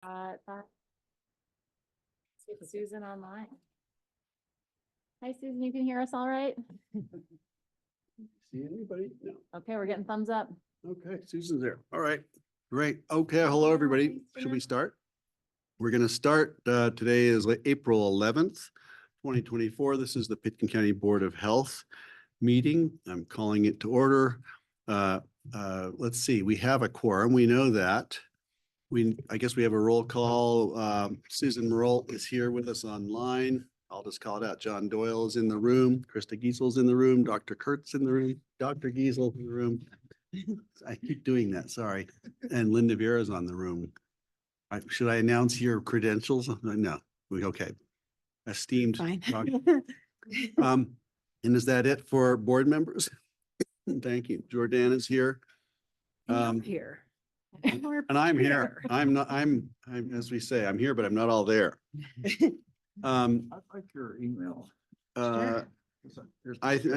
See Susan online. Hi, Susan, you can hear us all right? See anybody? No. Okay, we're getting thumbs up. Okay, Susan's there. All right, great. Okay, hello, everybody. Should we start? We're going to start. Today is April 11th, 2024. This is the Pitkin County Board of Health meeting. I'm calling it to order. Let's see, we have a quorum. We know that. I guess we have a roll call. Susan Merle is here with us online. I'll just call it out. John Doyle is in the room. Krista Giesel's in the room. Dr. Kurt's in the room. Dr. Giesel in the room. I keep doing that, sorry. And Linda Vera's on the room. Should I announce your credentials? No, okay. Esteemed. And is that it for board members? Thank you. Jordan is here. Here. And I'm here. I'm, as we say, I'm here, but I'm not all there. I'd like your email. I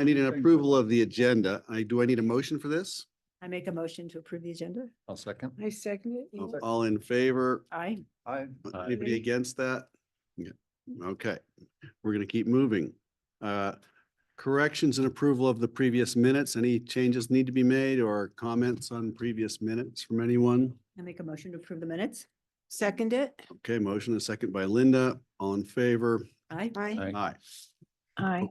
need an approval of the agenda. Do I need a motion for this? I make a motion to approve the agenda. I'll second. I second it. All in favor? Aye. Anybody against that? Yeah. Okay, we're gonna keep moving. Corrections and approval of the previous minutes. Any changes need to be made or comments on previous minutes from anyone? I make a motion to approve the minutes. Second it. Okay, motion and second by Linda. All in favor? Aye. Aye. Aye.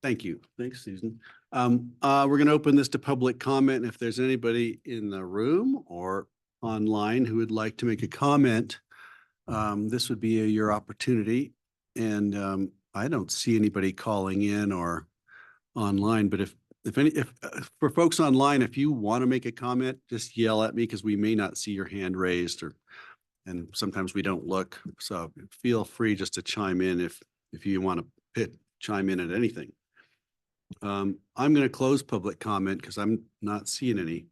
Thank you. Thanks, Susan. We're going to open this to public comment. If there's anybody in the room or online who would like to make a comment, this would be your opportunity. And I don't see anybody calling in or online, but if for folks online, if you want to make a comment, just yell at me because we may not see your hand raised and sometimes we don't look. So feel free just to chime in if you want to chime in at anything. I'm going to close public comment because I'm not seeing any.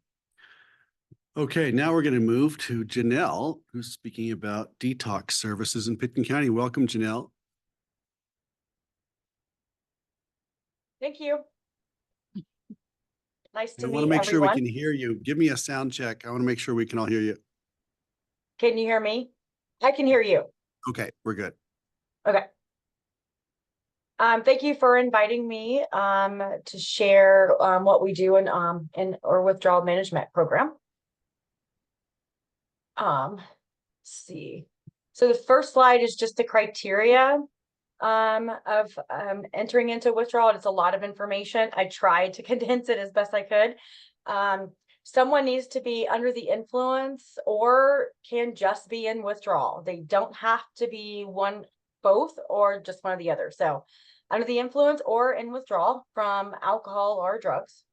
Okay, now we're going to move to Janelle, who's speaking about detox services in Pitkin County. Welcome, Janelle. Thank you. Nice to I meet want to make sure we everyone. can hear you. Give me a sound check. I want to make sure we can all hear you. Can you hear me? I can hear you. Okay, we're good. Okay. Thank you for inviting me to share what we do in our withdrawal management program. Let's see. So the first slide is just the criteria of entering into withdrawal. It's a lot of information. I tried to condense it as best I could. Someone needs to be under the influence or can just be in withdrawal. They don't have to be both or just one or the other. So under the influence or in withdrawal from alcohol or drugs.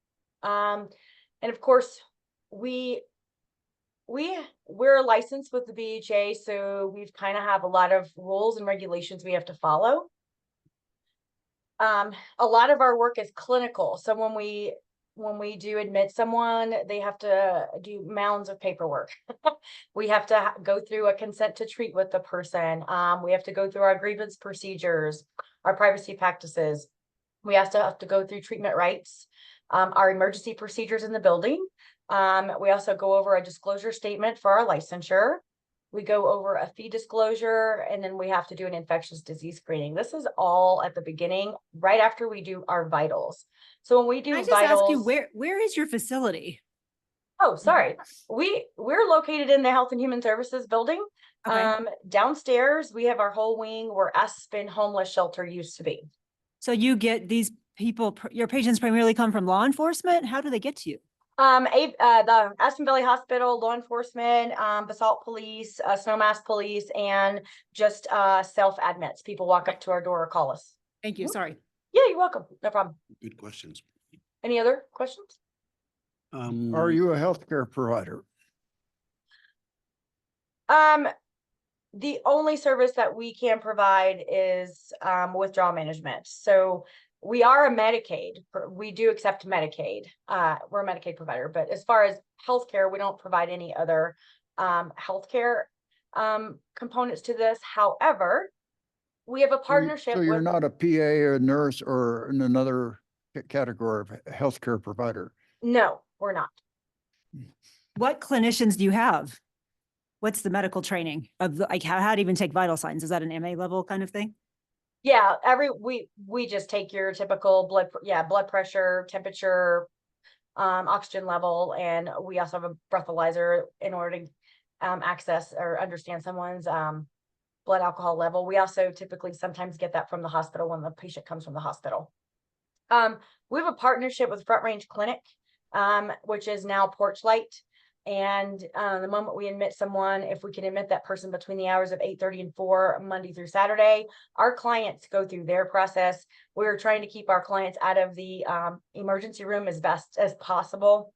And of course, we're licensed with the BHA, so we've kind of have a lot of rules and regulations we have to follow. A lot of our work is clinical. So when we do admit someone, they have to do mounds of paperwork. We have to go through a consent to treat with the person. We have to go through our grievance procedures, our privacy practices. We also have to go through treatment rights, our emergency procedures in the building. We also go over a disclosure statement for our licensure. We go over a fee disclosure, and then we have to do an infectious disease screening. This is all at the beginning, right after we do our vitals. So when we do Can I just vitals, ask you, where is your facility? oh, sorry. We're located in the Health and Human Services building. Okay. Downstairs, we have our whole wing where Aspen Homeless Shelter used to be. So you get these people, your patients primarily come from law enforcement? How do they get to you? The Aspen Valley Hospital, law enforcement, Basalt Police, Snowmass Police, and just self-admits. People walk up to our door or call us. Thank you. Sorry. Yeah, you're welcome. No problem. Good questions. Any other questions? Are you a healthcare provider? The only service that we can provide is withdrawal management. So we are a Medicaid. We do accept Medicaid. We're a Medicaid provider, but as far as healthcare, we don't provide any other healthcare components to this. However, we have a partnership. So you're with, not a PA, a nurse, or in another category of healthcare provider? No, we're not. What clinicians do you have? What's the medical training of like how to even take vital signs? Is that an MA level kind of thing? Yeah, we just take your typical blood pressure, temperature, oxygen level, and we also have a breathalyzer in order to access or understand someone's blood alcohol level. We also typically sometimes get that from the hospital when the patient comes from the hospital. We have a partnership with Front Range Clinic, which is now Porch Light. And the moment we admit someone, if we can admit that person between the hours of 8:30 and 4 Monday through Saturday, our clients go through their process. We're trying to keep our clients out of the emergency room as best as possible.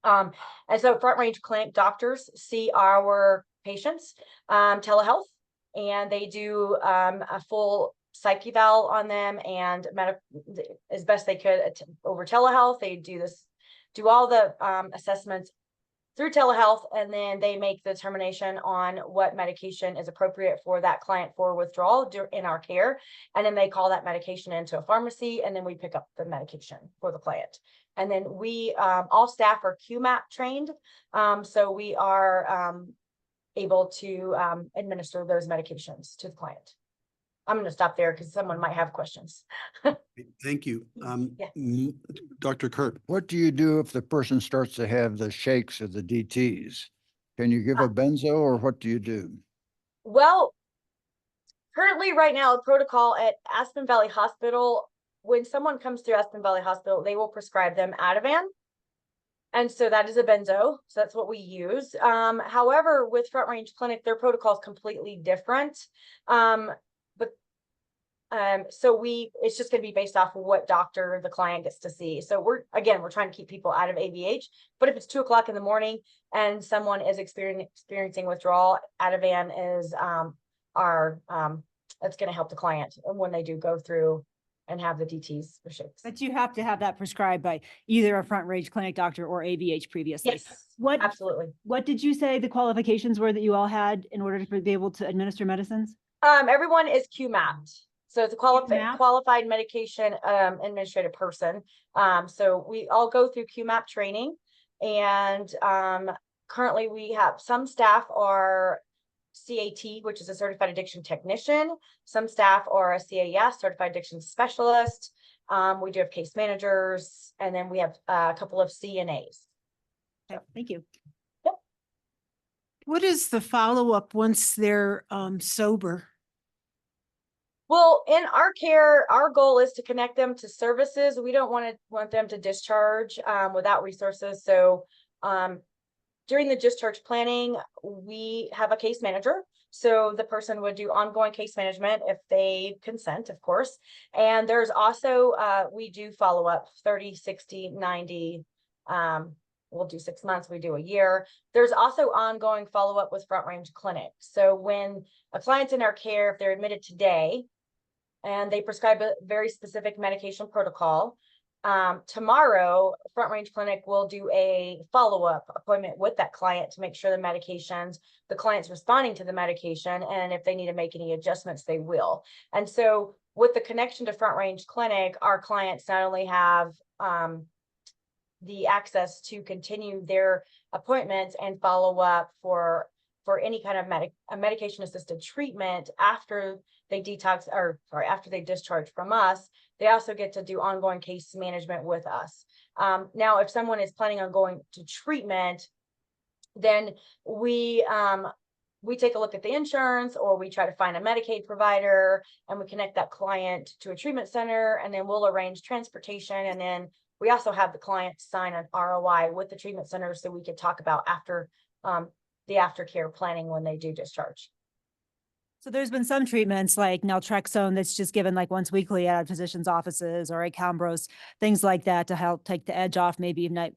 And so Front Range Clinic doctors see our patients telehealth, and they do a full psych eval on them and as best they could over telehealth. They do all the assessments through telehealth, and then they make the determination on what medication is appropriate for that client for withdrawal in our care. And then they call that medication into a pharmacy, and then we pick up the medication for the client. And then we, all staff are QMAP trained. So we are able to administer those medications to the client. I'm going to stop there because someone might have questions. Thank you. Yeah. Dr. Kurt. What do you do if the person starts to have the shakes or the DTs? Can you give a benzo, or what do you do? Well, currently right now, the protocol at Aspen Valley Hospital, when someone comes through Aspen Valley Hospital, they will prescribe them Ativan. And so that is a benzo. So that's what we use. However, with Front Range Clinic, their protocol is completely different. So it's just going to be based off of what doctor the client gets to see. So we're trying to keep people out of AVH, but if it's 2 o'clock in the morning and someone is experiencing withdrawal, Ativan is that's going to help the client when they do go through and have the DTs or shakes. But you have to have that prescribed by either a Front Range Clinic doctor or AVH previously. Yes, What absolutely. What did you say the qualifications were that you all had in order to be able to administer medicines? Everyone is QMAP'd. So it's a QMAP? qualified medication administrative person. So we all go through QMAP training, and currently we have some staff are CAT, which is a certified addiction technician. Some staff are a CAS, certified addiction specialist. We do have case managers, and then we have a couple of CNAs. Okay, thank you. What is the follow-up once they're sober? Well, in our care, our goal is to connect them to services. We don't want them to discharge without resources. So during the discharge planning, we have a case manager. So the person would do ongoing case management if they consent, of course. And there's also, we do follow up 30, 60, 90. We'll do 6 months, we do a year. There's also ongoing follow-up with Front Range Clinic. So when a client's in our care, if they're admitted today, and they prescribe a very specific medication protocol, tomorrow, Front Range Clinic will do a follow-up appointment with that client to make sure the client's responding to the medication, and if they need to make any adjustments, they will. And so with the connection to Front Range Clinic, our clients not only have the access to continue their appointments and follow up for any kind of medication assisted treatment after they after they discharge from us. They also get to do ongoing case management with us. Now, if someone is planning on going to treatment, then we take a look at the insurance, or we try to find a Medicaid provider, and we connect that client to a treatment center, and then we'll arrange transportation. And then we also have the client sign an ROI with the treatment center, so we could talk about the aftercare planning when they do discharge. So there's been some treatments like naltrexone that's just given like once weekly at physicians' offices, or Acambros, things like that to help take the edge off. Maybe if not,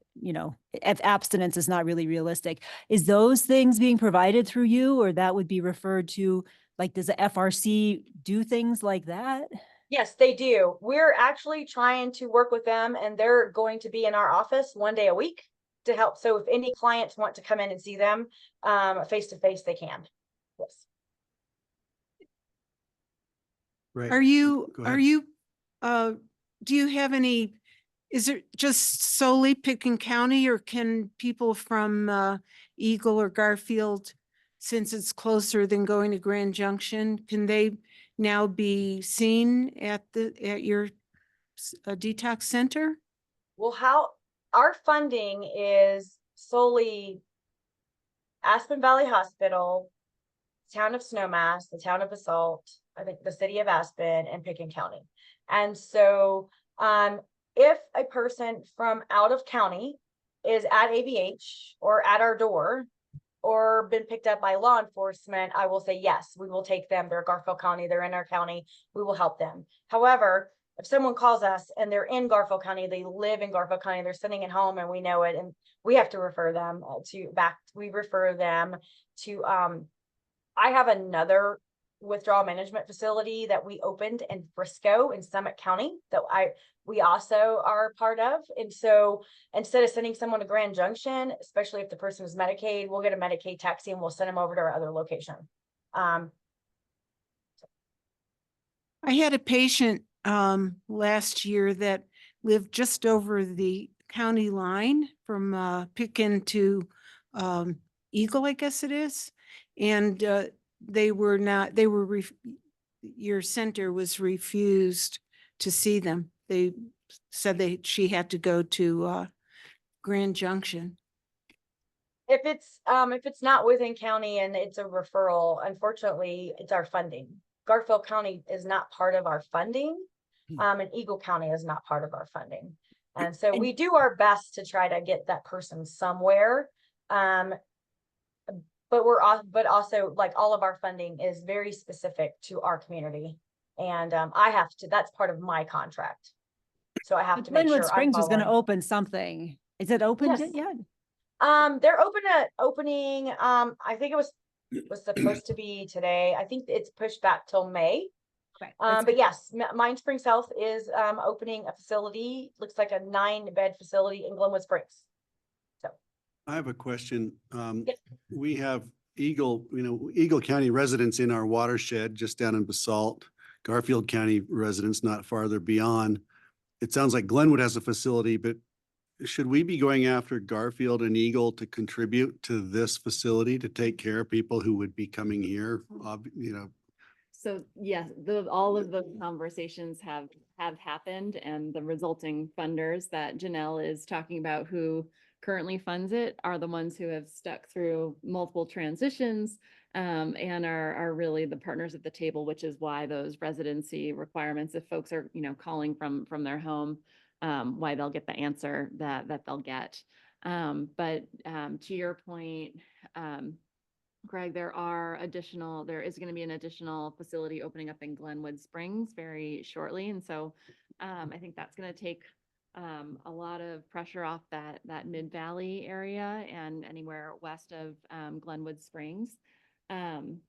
if abstinence is not really realistic. Is those things being provided through you, or that would be referred to? Like, does the FRC do things like that? Yes, they do. We're actually trying to work with them, and they're going to be in our office 1 day a week to help. So if any clients want to come in and see them face to face, they can. Yes. Right. Are you, Go ahead. do you have any, is it just solely Pitkin County, or can people from Eagle or Garfield since it's closer than going to Grand Junction, can they now be seen at your detox center? Well, how our funding is solely Aspen Valley Hospital, town of Snowmass, the town of Basalt, I think the city of Aspen, and Pitkin County. And so if a person from out of county is at ABH or at our door or been picked up by law enforcement, I will say, yes, we will take them. They're Garfield County, they're in our county, we will help them. However, if someone calls us and they're in Garfield County, they live in Garfield County, they're sitting at home and we know it, and we have to refer them we refer them to, I have another withdrawal management facility that we opened in Frisco in Summit County that we also are part of. And so instead of sending someone to Grand Junction, especially if the person is Medicaid, we'll get a Medicaid taxi and we'll send them over to our other location. I had a patient last year that lived just over the county line from Pitkin to Eagle, I guess it is. And your center was refused to see them. They said she had to go to Grand Junction. If it's not within county and it's a referral, unfortunately, it's our funding. Garfield County is not part of our funding. And Eagle County is not part of our funding. And so we do our best to try to get that person somewhere. But also, like, all of our funding is very specific to our community. And that's part of my contract. So I have to make Glenwood sure Springs was gonna following. open something. Is it opened Yes. yet? They're opening, I think it was supposed to be today. I think it's pushed back till May. Okay. But yes, Mind Springs Health is opening a facility, looks like a 9-bed facility in Glenwood Springs. I have a question. Yes. We have Eagle County residents in our watershed just down in Basalt, Garfield County residents not farther beyond. It sounds like Glenwood has a facility, but should we be going after Garfield and Eagle to contribute to this facility to take care of people who would be coming here? So yes, all of the conversations have happened, and the resulting funders that Janelle is talking about who currently funds it are the ones who have stuck through multiple transitions and are really the partners at the table, which is why those residency requirements, if folks are, calling from their home, why they'll get the answer that they'll get. But to your point, Greg, there is going to be an additional facility opening up in Glenwood Springs very shortly. And so I think that's going to take a lot of pressure off that Mid-Valley area and anywhere west of Glenwood Springs. And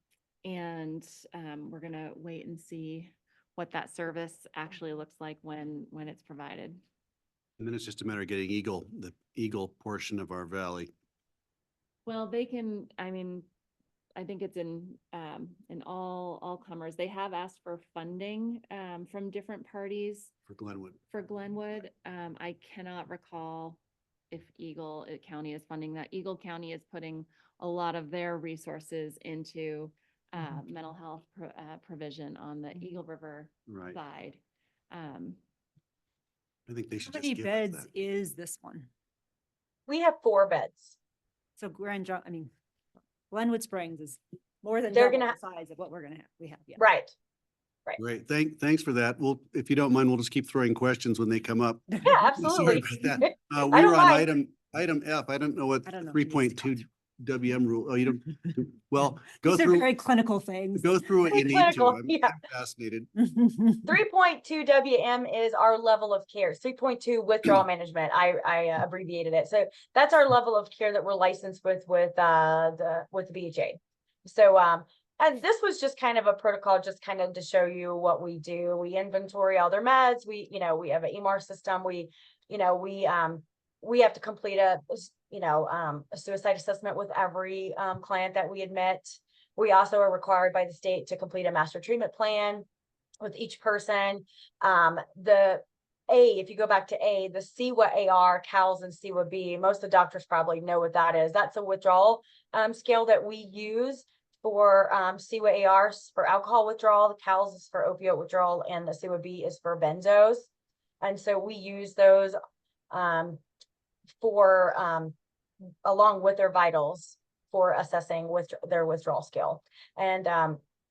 we're going to wait and see what that service actually looks like when it's provided. And then it's just a matter of getting the Eagle portion of our valley. Well, they can, I think it's in all comers. They have asked for funding from different parties For Glenwood. I cannot recall if Eagle County is funding that. Eagle County is putting a lot of their resources into mental health provision on the Eagle River Right. side. I think they should How just many give us beds that. is this one? We have 4 beds. So Glenwood Springs is more than They're double gonna the size of what we have. Yeah. Right. Great. Thanks for that. Well, if you don't mind, we'll just keep throwing questions when they come up. Yeah, Sorry absolutely. about that. I We don't were on mind. item F. I don't know what I don't know if it needs to 3.2 WM rule. Oh, you don't, well, go These are through, very clinical things. go through what you Very need to. clinical, I'm yeah. fascinated. 3.2 WM is our level of care. 3.2 withdrawal management. I abbreviated it. So that's our level of care that we're licensed with the BHA. So and this was just kind of a protocol, just kind of to show you what we do. We inventory all their meds. We have an EMR system. We have to complete a suicide assessment with every client that we admit. We also are required by the state to complete a master treatment plan with each person. The A, if you go back to A, the CWA AR, CALS and CWA-B, most of the doctors probably know what that is. That's a withdrawal scale that we use for CWA AR for alcohol withdrawal, the CALS is for opioid withdrawal, and the CWA-B is for benzos. And so we use those for along with their vitals for assessing their withdrawal scale. And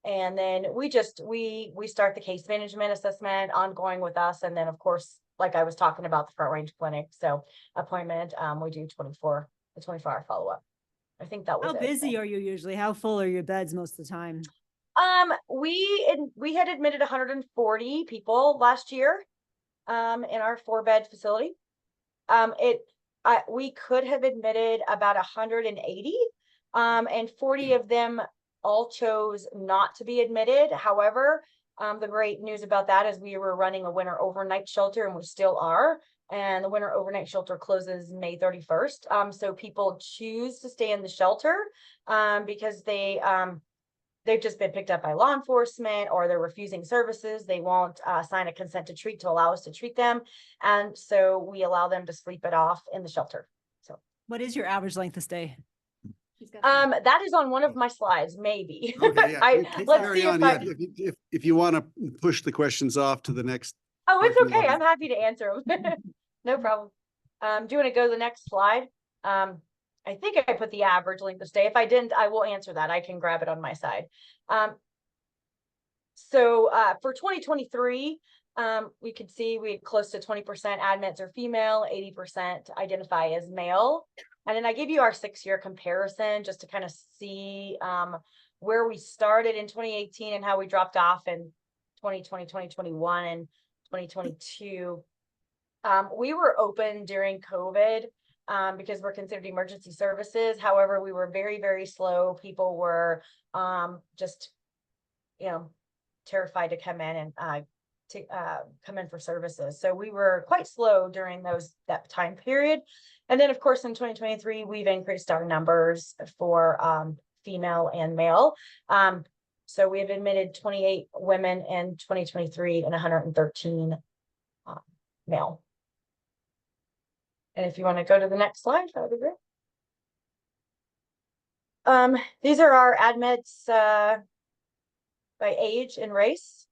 then we start the case management assessment ongoing with us. And then of course, like I was talking about the Front Range Clinic, so appointment, we do the 24-hour follow-up. I think that was How it. busy are you usually? How full are your beds most of the time? We had admitted 140 people last year in our 4-bed facility. We could have admitted about 180, and 40 of them all chose not to be admitted. However, the great news about that is we were running a winter overnight shelter, and we still are. And the winter overnight shelter closes May 31st. So people choose to stay in the shelter because they've just been picked up by law enforcement, or they're refusing services. They won't sign a consent to treat to allow us to treat them. And so we allow them to sleep it off in the shelter. So What is your average length of stay? that is on one of my slides, maybe. Okay, yeah. Let's Carry see on, if yeah. If you want to push the questions off to the next. Oh, it's parking okay. lot. I'm happy to answer them. No problem. Do you want to go to the next slide? I think I put the average length of stay. If I didn't, I will answer that. I can grab it on my side. So for 2023, we could see we had close to 20% admits are female, 80% identify as male. And then I give you our 6-year comparison just to kind of see where we started in 2018 and how we dropped off in 2020, 2021, and 2022. We were open during COVID because we're considered emergency services. However, we were very, very slow. People were just, terrified to come in and come in for services. So we were quite slow during that time period. And then of course, in 2023, we've increased our numbers for female and male. So we have admitted 28 women in 2023 and 113 male. And if you want to go to the next slide, that would be great. These are our admits by age and race.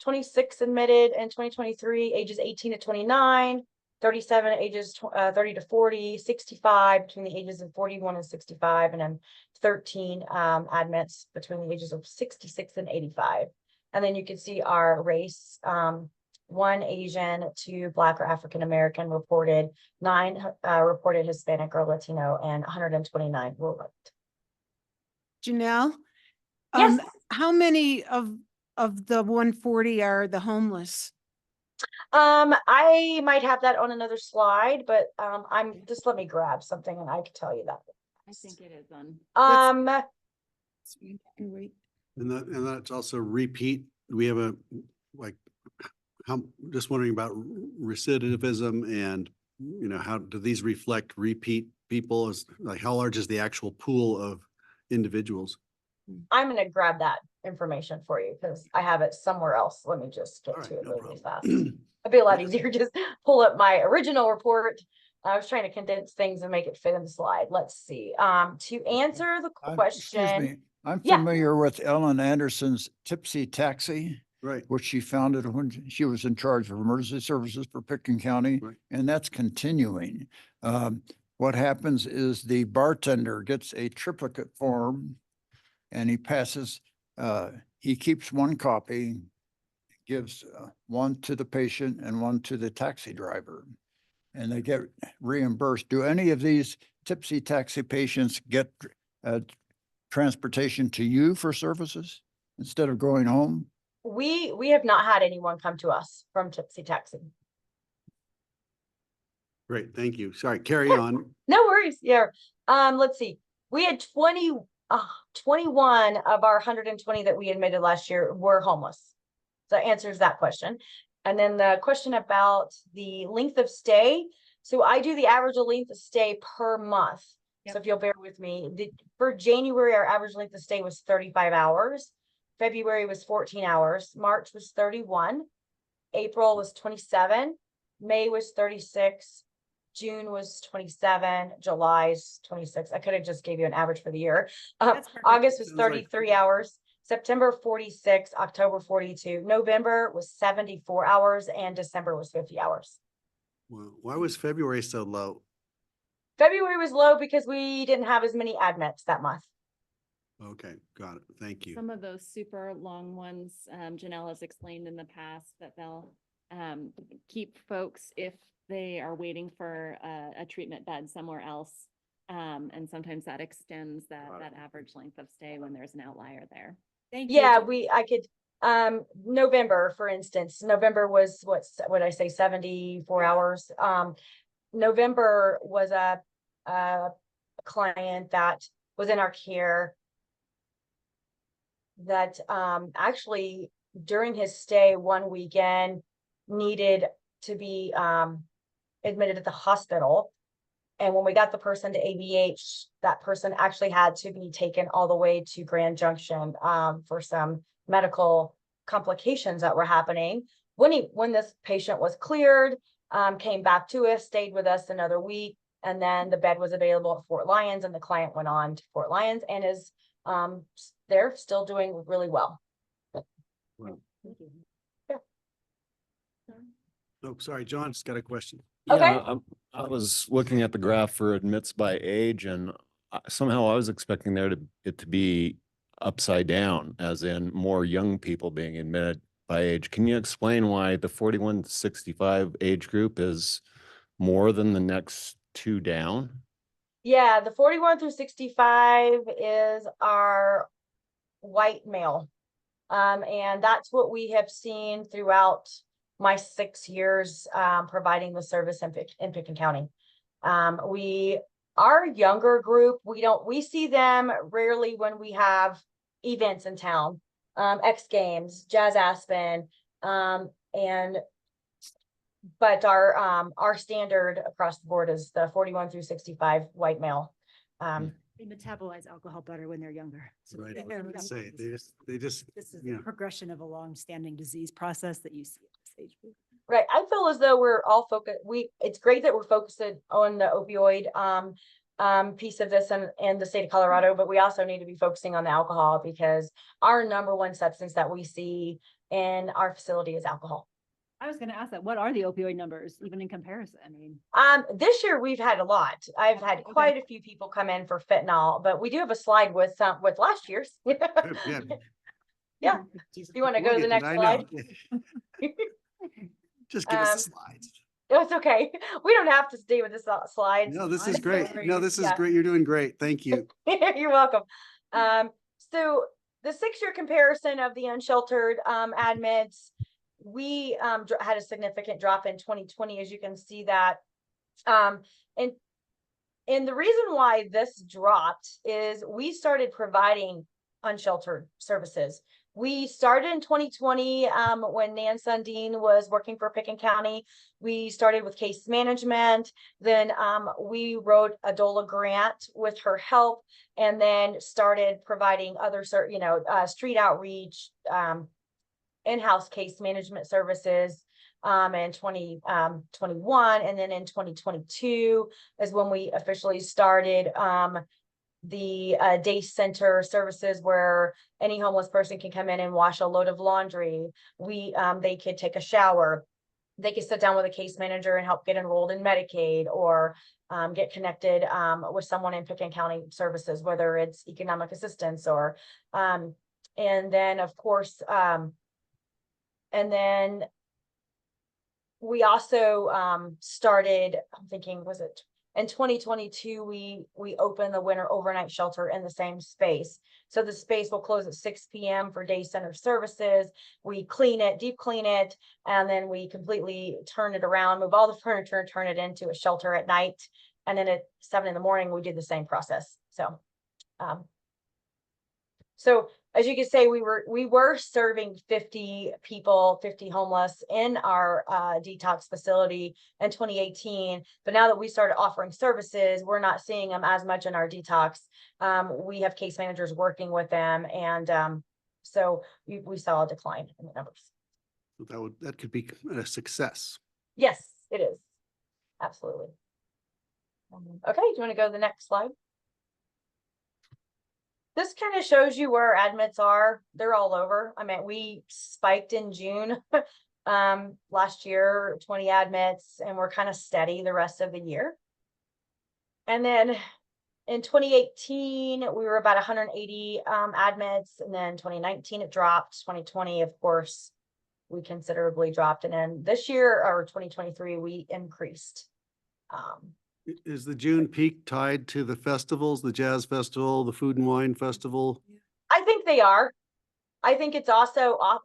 26 admitted in 2023, ages 18 to 29, 37 ages 30 to 40, 65 between the ages of 41 and 65, and then 13 admits between the ages of 66 and 85. And then you can see our race, 1 Asian, 2 Black or African American reported, 9 reported Hispanic or Latino, and 129 were white. Janelle? Yes. How many of the 140 are the homeless? I might have that on another slide, but just let me grab something and I can tell you that. I think it is on. Wait. And that's also repeat. We have just wondering about recidivism and, how do these reflect repeat people? How large is the actual pool of individuals? I'm going to grab that information for you because I have it somewhere else. Let me just get to it really fast. It'd be a lot easier to just pull up my original report. I was trying to condense things and make it fit in the slide. Let's see. To answer the question. Excuse me. I'm Yeah. familiar with Ellen Anderson's Tipsy Taxi, Right. which she founded when she was in charge of emergency services for Pitkin County, Right. and that's continuing. What happens is the bartender gets a triplicate form and he passes, he keeps 1 copy, gives 1 to the patient and 1 to the taxi driver, and they get reimbursed. Do any of these Tipsy Taxi patients get transportation to you for services instead of going home? We have not had anyone come to us from Tipsy Taxi. Great, thank you. Sorry, carry on. No worries. Yeah. Let's see. We had 21 of our 120 that we admitted last year were homeless. So that answers that question. And then the question about the length of stay. So I do the average length of stay per month. Yep. So if you'll bear with me, for January, our average length of stay was 35 hours. February was 14 hours. March was 31. April was 27, May was 36, June was 27, July's 26. I could have just gave you an average for the year. That's perfect. August was Sounds like- 33 hours, September 46, October 42, November was 74 hours, and December was 50 hours. Well, why was February so low? February was low because we didn't have as many admits that month. Okay, got it. Thank you. Some of those super long ones, Janelle has explained in the past that they'll keep folks if they are waiting for a treatment bed somewhere else. And sometimes that extends that average length of stay when there's an outlier there. Thank you. Yeah, Jen. I could, November, for instance, November was what I say, 74 hours. November was a client that was in our care that actually during his stay one weekend needed to be admitted at the hospital. And when we got the person to ABH, that person actually had to be taken all the way to Grand Junction for some medical complications that were happening. When this patient was cleared, came back to us, stayed with us another week, and then the bed was available at Fort Lyons, and the client went on to Fort Lyons and is they're still doing really well. Well, Yeah. oh, sorry, John's got a question. Okay. Yeah, I was looking at the graph for admits by age and somehow I was expecting it to be upside down, as in more young people being admitted by age. Can you explain why the 41 to 65 age group is more than the next two down? Yeah, the 41 through 65 is our white male. And that's what we have seen throughout my 6 years providing the service in Pitkin County. Our younger group, we see them rarely when we have events in town, X Games, Jazz Aspen, but our standard across the board is the 41 through 65 white male. They metabolize alcohol better when they're younger. So Right, they- I was gonna say, they just, This is you the know. progression of a long-standing disease process that you see at this age group. Right. I feel as though we're all focused. It's great that we're focused on the opioid piece of this in the state of Colorado, but we also need to be focusing on the alcohol because our number one substance that we see in our facility is alcohol. I was gonna ask that, what are the opioid numbers, even in comparison? I mean, This year we've had a lot. I've had Okay. quite a few people come in for fentanyl, but we do have a slide with last year's. Yeah. Yeah. Do you want to go to the next I slide? know. Just give us the Um, slides. It's okay. We don't have to stay with this slides. No, this is I'm great. sorry. No, this is Yeah. great. You're doing great. Thank you. You're welcome. So the 6-year comparison of the unsheltered admits, we had a significant drop in 2020, as you can see that. And the reason why this dropped is we started providing unsheltered services. We started in 2020 when Nan Sundin was working for Pitkin County. We started with case management. Then we wrote a DOLA grant with her help, and then started providing other, street outreach, in-house case management services in 2021. And then in 2022 is when we officially started the day center services, where any homeless person can come in and wash a load of laundry. They could take a shower. They could sit down with a case manager and help get enrolled in Medicaid, or get connected with someone in Pitkin County services, whether it's economic assistance or and then of course and then we also started, I'm thinking, was it in 2022, we opened the winter overnight shelter in the same space. So the space will close at 6 p.m. for day center services. We clean it, deep clean it, and then we completely turn it around, move all the furniture, and turn it into a shelter at night. And then at 7 in the morning, we do the same process. So as you can say, we were serving 50 people, 50 homeless in our detox facility in 2018. But now that we started offering services, we're not seeing them as much in our detox. We have case managers working with them, and so we saw a decline in the numbers. So that could be a success. Yes, it is. Absolutely. Okay, do you want to go to the next slide? This kind of shows you where our admits are. They're all over. I mean, we spiked in June last year, 20 admits, and we're kind of steady the rest of the year. And then in 2018, we were about 180 admits, and then 2019 it dropped. 2020, of course, we considerably dropped, and then this year or 2023 we increased. Is the June peak tied to the festivals, the jazz festival, the food and wine festival? I think they are. I think it's also off.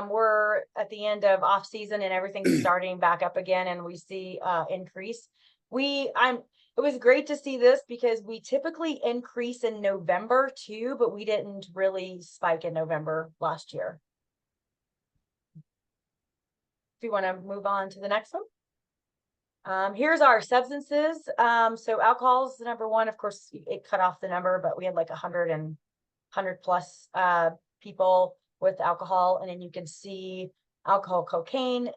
We're at the end of off season and everything's starting back up again, and we see increase. It was great to see this because we typically increase in November too, but we didn't really spike in November last year. Do you want to move on to the next one? Here's our substances. So alcohol is the number one. Of course, it cut off the number, but we had like 100 plus people with alcohol. And then you can see alcohol, cocaine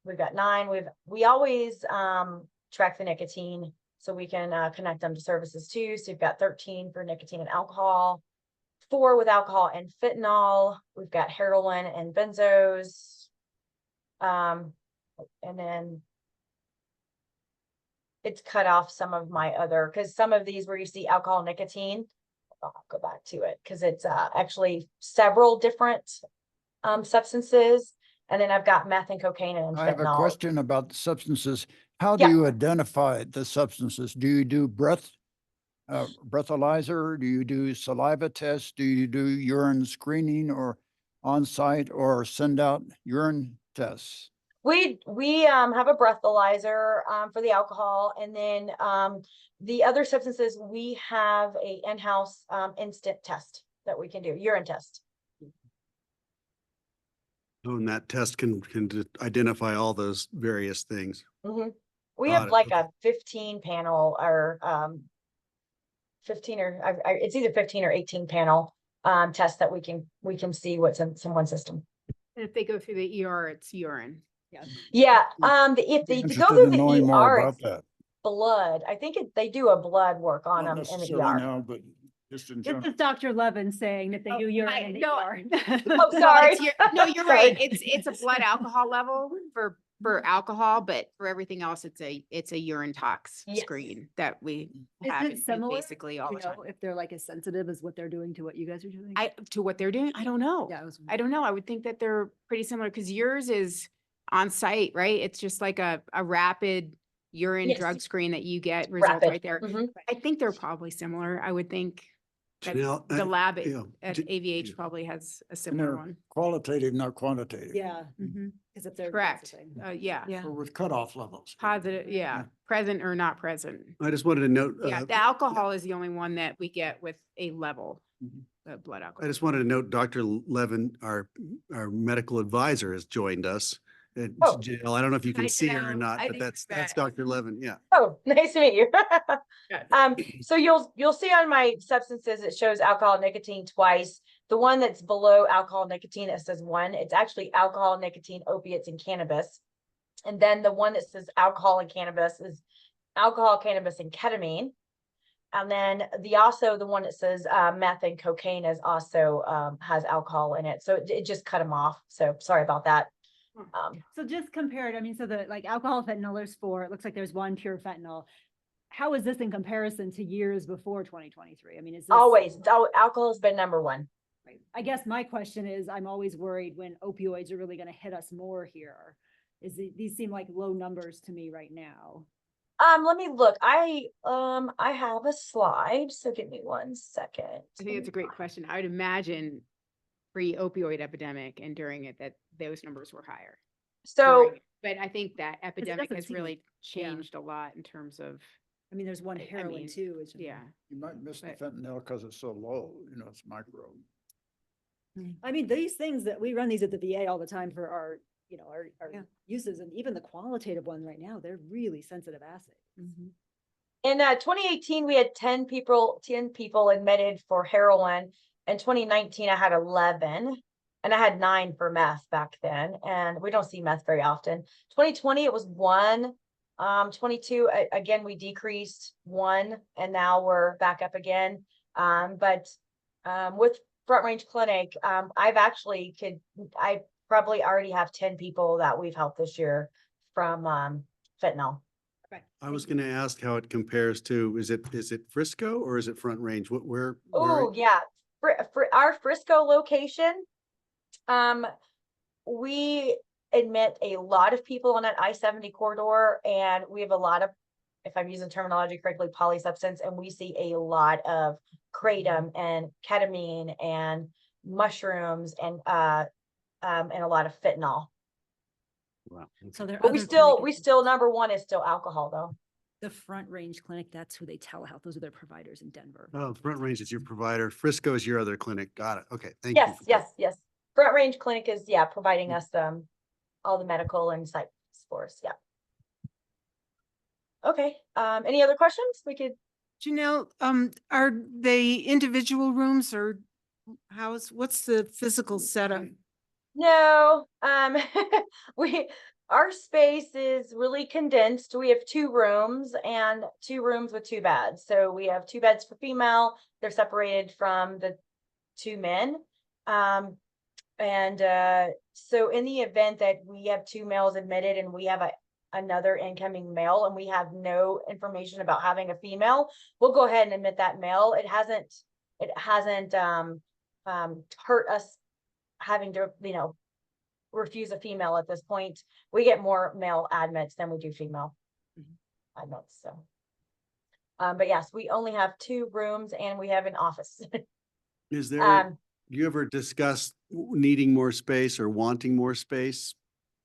we've got 9. We always track the nicotine so we can connect them to services too. So you've got 13 for nicotine and alcohol, 4 with alcohol and fentanyl. We've got heroin and benzos. And then it's cut off some of my other, because some of these where you see alcohol, nicotine, I'll go back to it because it's actually several different substances. And then I've got meth and cocaine and I have a fentanyl. question about the substances. How do Yeah. you identify the substances? Do you do breathalyzer? Do you do saliva tests? Do you do urine screening or on-site or send out urine tests? We have a breathalyzer for the alcohol, and then the other substances we have a in-house instant test that we can do, urine test. Oh, and that test can identify all those various things. We Got have it, like okay. a 15 panel or 15 or it's either 15 or 18 panel test that we can see what's in someone's system. And if they go through the ER, it's urine. Yeah. If they Interested go through in the knowing more ER, about it's that. blood. I think they do a blood work on Not them in the necessarily ER. now, but just in This general. is Dr. Levin saying that they do urine in the no, ER. Oh, sorry. No, you're Sorry. right. It's a blood alcohol level for alcohol, but for everything else, it's a urine tox Yes. screen that we Is have it in similar? basically all You the time. know, if they're like as sensitive as what they're doing to what you guys are doing? To what they're doing, I don't know. Yeah, I was. I don't know. I would think that they're pretty similar because yours is on site, right? It's just like a rapid urine Yes. drug screen that you get results Rapid. right there. Mhm. I think they're probably similar. I would think that Janelle, the lab yeah, at J- AVH yeah. probably has a And similar they're one. qualitative, not quantitative. Yeah, Mhm. because if they're. Correct. Yeah. Or with cutoff levels. Positive, yeah. Present or not present. I just wanted to note. Yeah, the alcohol is the only one that we get with a level, Mhm. blood I alcohol. just wanted to note, Dr. Levin, our medical advisor, has joined us. And Oh. Jill, I don't know if you can Hi, see her or Janelle. not, I but think that's we're back. Dr. Levin. Yeah. Oh, nice to meet you. Good. So you'll see on my substances, it shows alcohol, nicotine twice. The one that's below alcohol, nicotine, it says 1. It's actually alcohol, nicotine, opiates, and cannabis. And then the one that says alcohol and cannabis is alcohol, cannabis, and ketamine. And then the one that says meth and cocaine is also has alcohol in it. So it just cut them off. So sorry about that. So just compared, I mean, so the like alcohol, fentanyl, there's 4, it looks like there's 1 pure fentanyl. How is this in comparison to years before 2023? I mean, is this? Always, alcohol has been number 1. Right. I guess my question is, I'm always worried when opioids are really gonna hit us more here. These seem like low numbers to me right now. Let me look. I have a slide, so give me 1 second. I think it's a great question. I would imagine pre-opioid epidemic and during it that those numbers were higher. So during it. But I think that epidemic doesn't has seem- really yeah. changed a lot in terms of, I mean, there's 1 I heroin mean, too. Which yeah. You might miss the Right. fentanyl because it's so low, it's micro. I mean, these things that we run these at the VA all the time for our, our Yeah. uses, and even the qualitative ones right now, they're really sensitive assays. in 2018, we had 10 people admitted for heroin. In 2019, I had 11. And I had 9 for meth back then, and we don't see meth very often. 2020, it was 1. 22, again, we decreased 1, and now we're back up again. But with Front Range Clinic, I probably already have 10 people that we've helped this year from fentanyl. I was going to ask how it compares to, is it Frisco or is it Front Range? Where? Oh, yeah. For our Frisco location, we admit a lot of people on that I-70 corridor, and we have a lot of, if I'm using terminology correctly, polysubstance, and we see a lot of kratom and ketamine and mushrooms and a lot of fentanyl. Wow. So there are But other we still number one is still alcohol though. the Front Range Clinic, that's who they telehealth. Those are their providers in Denver. Oh, Front Range is your provider. Frisco is your other clinic. Got it. Okay. Thank you. Yes. Front Range Clinic is, providing us all the medical and psych scores. Yeah. Okay. Any other questions? We could. Janelle, are they individual rooms or what's the physical setup? No, our space is really condensed. We have 2 rooms and 2 rooms with 2 beds. So we have 2 beds for female. They're separated from the 2 men. So in the event that we have 2 males admitted and we have another incoming male and we have no information about having a female, we'll go ahead and admit that male. It hasn't hurt us having to, refuse a female at this point. We get more male admits than we do female admits. So, but yes, we only have 2 rooms and we have an office. Is there, do you ever discuss needing more space or wanting more space?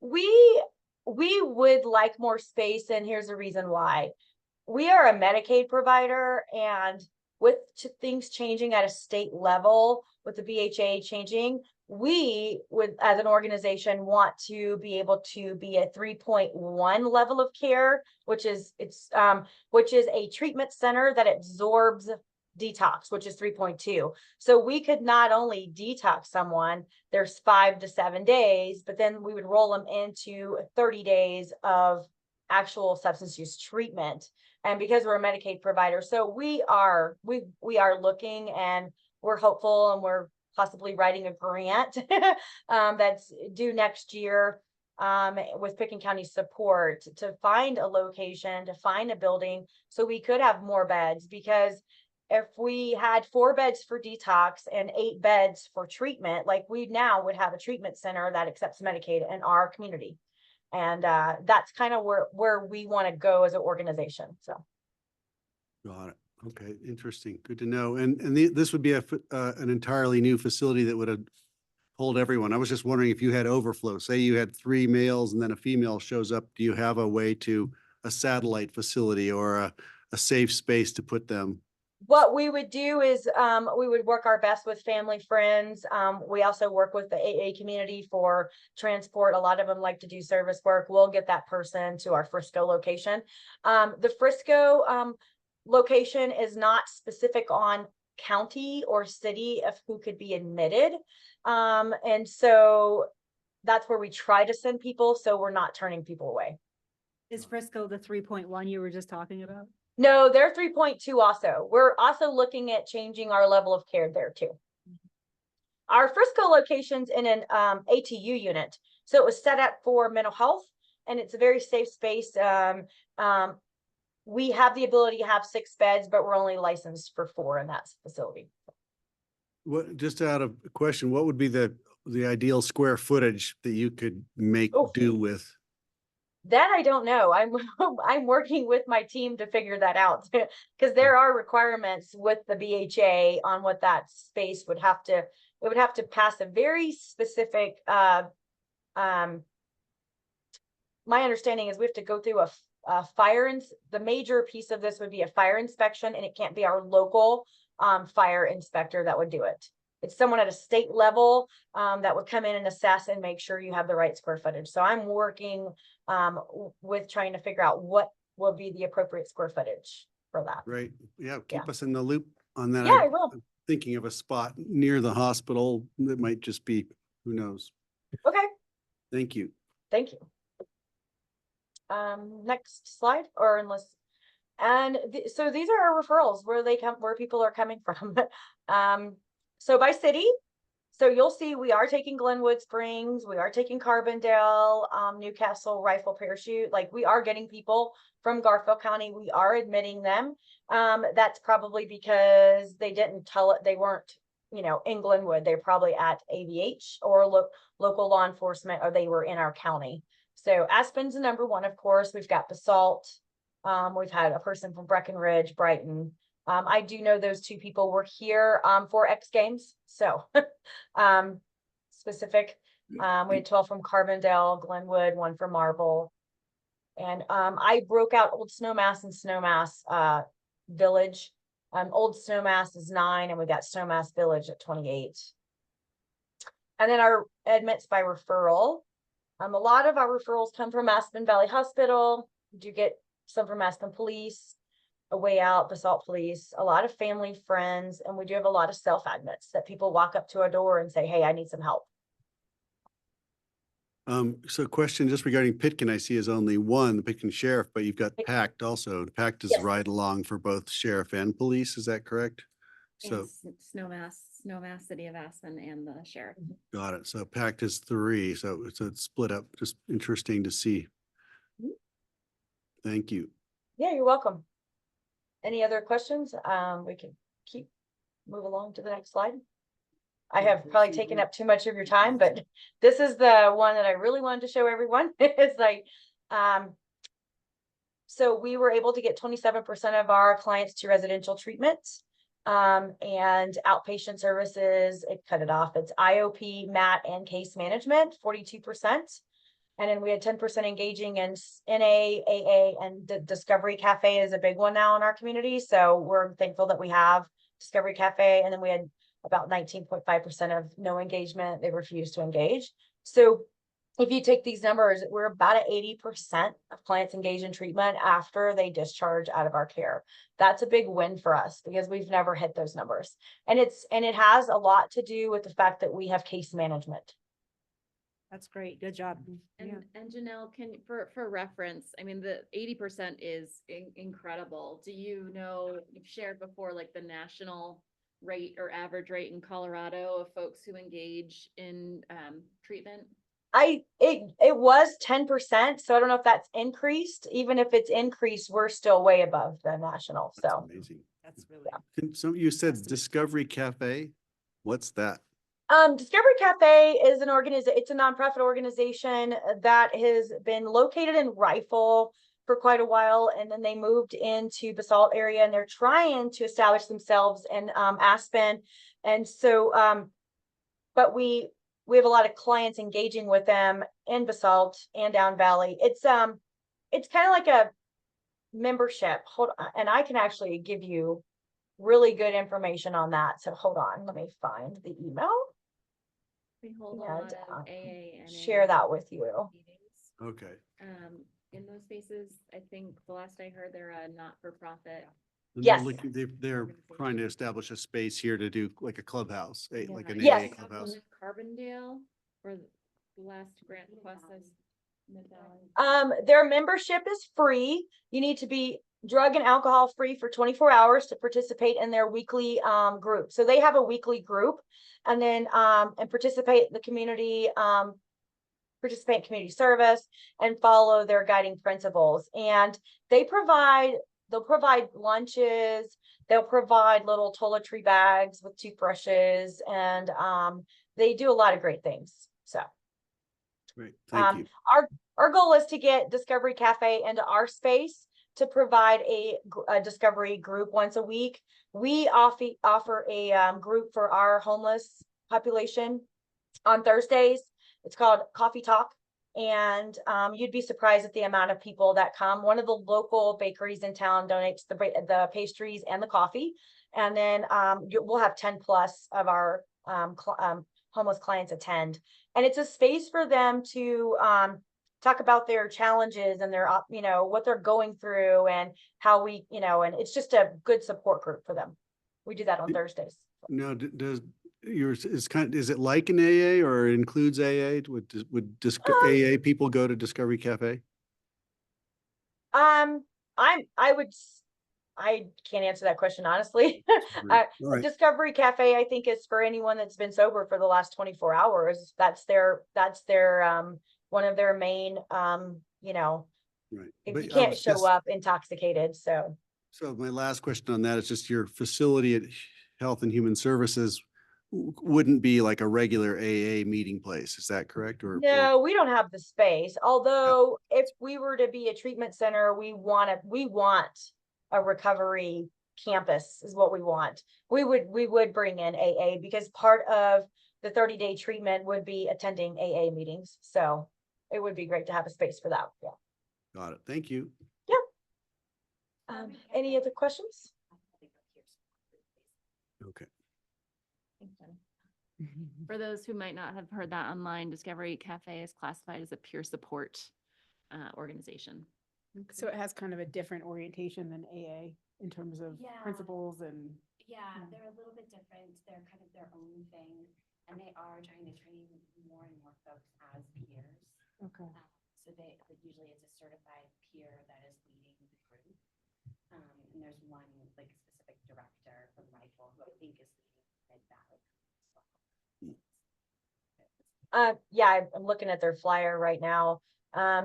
We would like more space, and here's the reason why. We are a Medicaid provider, and with things changing at a state level, with the BHA changing, we would, as an organization, want to be able to be a 3.1 level of care, which is a treatment center that absorbs detox, which is 3.2. So we could not only detox someone, there's 5 to 7 days, but then we would roll them into 30 days of actual substance use treatment. And because we're a Medicaid provider, so we are looking, and we're hopeful, and we're possibly writing a grant that's due next year with Pitkin County support to find a location, to find a building so we could have more beds. Because if we had 4 beds for detox and 8 beds for treatment, like we now would have a treatment center that accepts Medicaid in our community. And that's kind of where we want to go as an organization. So. Got it. Okay. Interesting. Good to know. And this would be an entirely new facility that would have hold everyone. I was just wondering if you had overflow, say you had 3 males and then a female shows up. Do you have a way to a satellite facility or a safe space to put them? What we would do is we would work our best with family, friends. We also work with the AA community for transport. A lot of them like to do service work. We'll get that person to our Frisco location. The Frisco location is not specific on county or city of who could be admitted. And so that's where we try to send people, so we're not turning people away. Is Frisco the 3.1 you were just talking about? No, they're 3.2 also. We're also looking at changing our level of care there too. Our Frisco location's in an ATU unit. So it was set up for mental health, and it's a very safe space. We have the ability to have 6 beds, but we're only licensed for 4 in that facility. What, just out of question, what would be the ideal square footage that you could make do with? That I don't know. I'm working with my team to figure that out, because there are requirements with the BHA on what that space would have to. It would have to pass a very specific. My understanding is we have to go through a fire, and the major piece of this would be a fire inspection, and it can't be our local fire inspector that would do it. It's someone at a state level that would come in and assess and make sure you have the right square footage. So I'm working with trying to figure out what will be the appropriate square footage for that. Right. Yeah. Keep us in the loop on that. Yeah, I will. I'm thinking of a spot near the hospital that might just be Who knows? Okay, Thank you. thank you. Next slide, or unless, and so these are our referrals, where people are coming from. So by city, so you'll see we are taking Glenwood Springs, we are taking Carbondale, Newcastle, Rifle, Parachute. Like, we are getting people from Garfield County. We are admitting them. That's probably because they didn't tell it, they weren't, in Glenwood. They're probably at AVH or local law enforcement, or they were in our county. So Aspen's the number one, of course. We've got Basalt. We've had a person from Breckenridge, Brighton. I do know those two people were here for X Games. So specific. We had 12 from Carbondale, Glenwood, one from Marble. And I broke out Old Snowmass and Snowmass Village. Old Snowmass is 9, and we got Snowmass Village at 28. And then our admits by referral. A lot of our referrals come from Aspen Valley Hospital. We do get some from Aspen Police, a way out, Basalt Police, a lot of family, friends, and we do have a lot of self-admits that people walk up to our door and say, hey, I need some help. So question just regarding Pitkin, I see is only one, the Pitkin Sheriff, but you've got Pitkin. PACT also. The PACT is Yes. right along for both sheriff and police. Is that correct? So And Snowmass, City of Aspen, and the sheriff. got it. So PACT is 3. So it's split up. Just interesting to see. Mhm. Thank you. Yeah, you're welcome. Any other questions? We can move along to the next slide. I have probably taken up too much of your time, but this is the one that I really wanted to show everyone. It's like, so we were able to get 27% of our clients to residential treatments, and outpatient services. It cut it off. It's IOP, MAT, and case management, 42%. And then we had 10% engaging in NA, AA, and the Discovery Cafe is a big one now in our community. So we're thankful that we have Discovery Cafe. And then we had about 19.5% of no engagement. They refused to engage. So if you take these numbers, we're about at 80% of clients engage in treatment after they discharge out of our care. That's a big win for us because we've never hit those numbers. And it has a lot to do with the fact that we have case management. That's great. Good job. And Janelle, for reference, I mean, the 80% is incredible. Do you know, you've shared before, like the national rate or average rate in Colorado of folks who engage in treatment? It was 10%. So I don't know if that's increased. Even if it's increased, we're still way above the national. That's So amazing. That's really. You said Discovery Cafe. What's that? Discovery Cafe is an it's a nonprofit organization that has been located in Rifle for quite a while, and then they moved into Basalt area, and they're trying to establish themselves in Aspen. And so but we have a lot of clients engaging with them in Basalt and Down Valley. It's kind of like a membership. Hold on, and I can actually give you really good information on that. So hold on, let me find the email. We hold a And, lot of AA and share that with you. meetings. Okay. In those spaces, I think the last I heard, they're a not-for-profit. And Yes. They're trying to establish a space here to do like a clubhouse, like an AA Yes. clubhouse. Carbondale, or the last grant request is Mid-Valley. Their membership is free. You need to be drug and alcohol free for 24 hours to participate in their weekly group. So they have a weekly group, and then and participate in the community, participate in community service, and follow their guiding principles. And they'll provide lunches, they'll provide little toiletry bags with toothbrushes, and they do a lot of great things. So Great, thank you. our goal is to get Discovery Cafe into our space to provide a discovery group once a week. We offer a group for our homeless population on Thursdays. It's called Coffee Talk. And you'd be surprised at the amount of people that come. One of the local bakeries in town donates the pastries and the coffee. And then we'll have 10 plus of our homeless clients attend. And it's a space for them to talk about their challenges and their, what they're going through, and how we, and it's just a good support group for them. We do that on Thursdays. No, yours is is it like an AA or includes AA? Would AA people go to Discovery Cafe? I can't answer that question honestly. All right. Discovery Cafe, I think, is for anyone that's been sober for the last 24 hours. That's their one of their main Right. if But you I can't was show just- up intoxicated. So So my last question on that is just your facility at Health and Human Services wouldn't be like a regular AA meeting place. Is that correct? Or no, we don't have the space. Although if we were to be a treatment center, we want a recovery campus is what we want. We would bring in AA because part of the 30-day treatment would be attending AA meetings. So it would be great to have a space for that. Yeah. got it. Thank you. Any other questions? Okay. For those who might not have heard that online, Discovery Cafe is classified as a peer support organization. So it has kind of a different orientation than AA in terms of Yeah. principles and. Yeah, they're a little bit different. They're kind of their own thing, and they are trying to train more and more folks as peers. Okay. So but usually it's a certified peer that is leading the group. And there's one like specific director from Rifle who I think is leading that. Yeah, I'm looking at their flyer right now.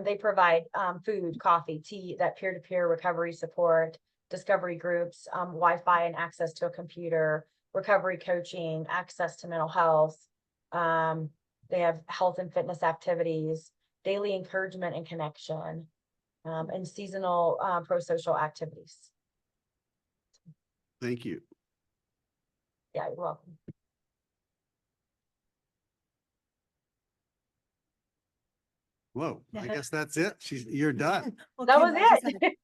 They provide food, coffee, tea, that peer-to-peer recovery support, discovery groups, Wi-Fi and access to a computer, recovery coaching, access to mental health. They have health and fitness activities, daily encouragement and connection, and seasonal pro-social activities. Thank you. Yeah, you're welcome. Whoa, I guess that's it. You're done. Well, That Kim, was I just had a- it.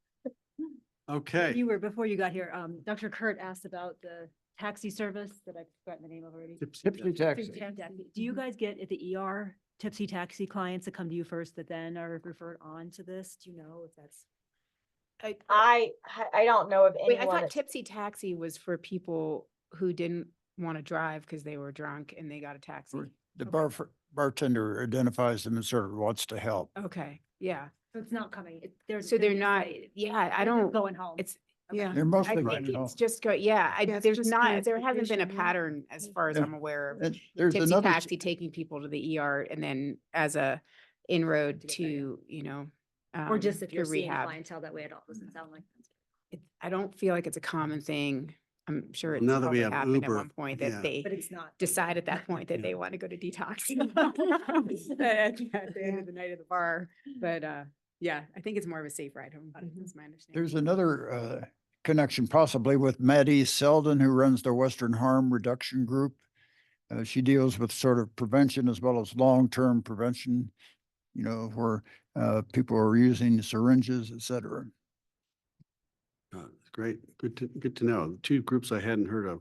Okay. before you got here, Dr. Kurt asked about the taxi service that I've forgotten the name of already. Tipsy taxi. Do you guys get at the ER tipsy taxi clients that come to you first that then are referred on to this? Do you know if that's? I don't know of Wait, I anyone. thought that's- tipsy taxi was for people who didn't want to drive because they were drunk and they got a taxi. Or The bartender identifies them and sort of wants to help. Okay, yeah. So it's not coming. So they're not, yeah, I don't, Going home. it's, Okay. yeah. They're I mostly think going home. it's just Yeah, it's there's just not, there hasn't been a transportation, yeah. pattern as far as Yeah. I'm aware of. And there's Tipsy another, taxi taking people to the ER and then as a inroad To get better, to, Or just if to you're seeing rehab. clientele that way, it all doesn't sound like. I don't feel like it's a common thing. I'm sure Well, it's now that we probably have happened at Uber, one point yeah. that they But it's not. decide at that point that Yeah. they want to go to detox at the end of the night at the bar. But yeah, I think it's more of a safe ride home. That's my understanding. there's another connection possibly with Maddie Selden, who runs the Western Harm Reduction Group. She deals with sort of prevention as well as long-term prevention, where people are using syringes, et cetera. Great. Good to know. Two groups I hadn't heard of.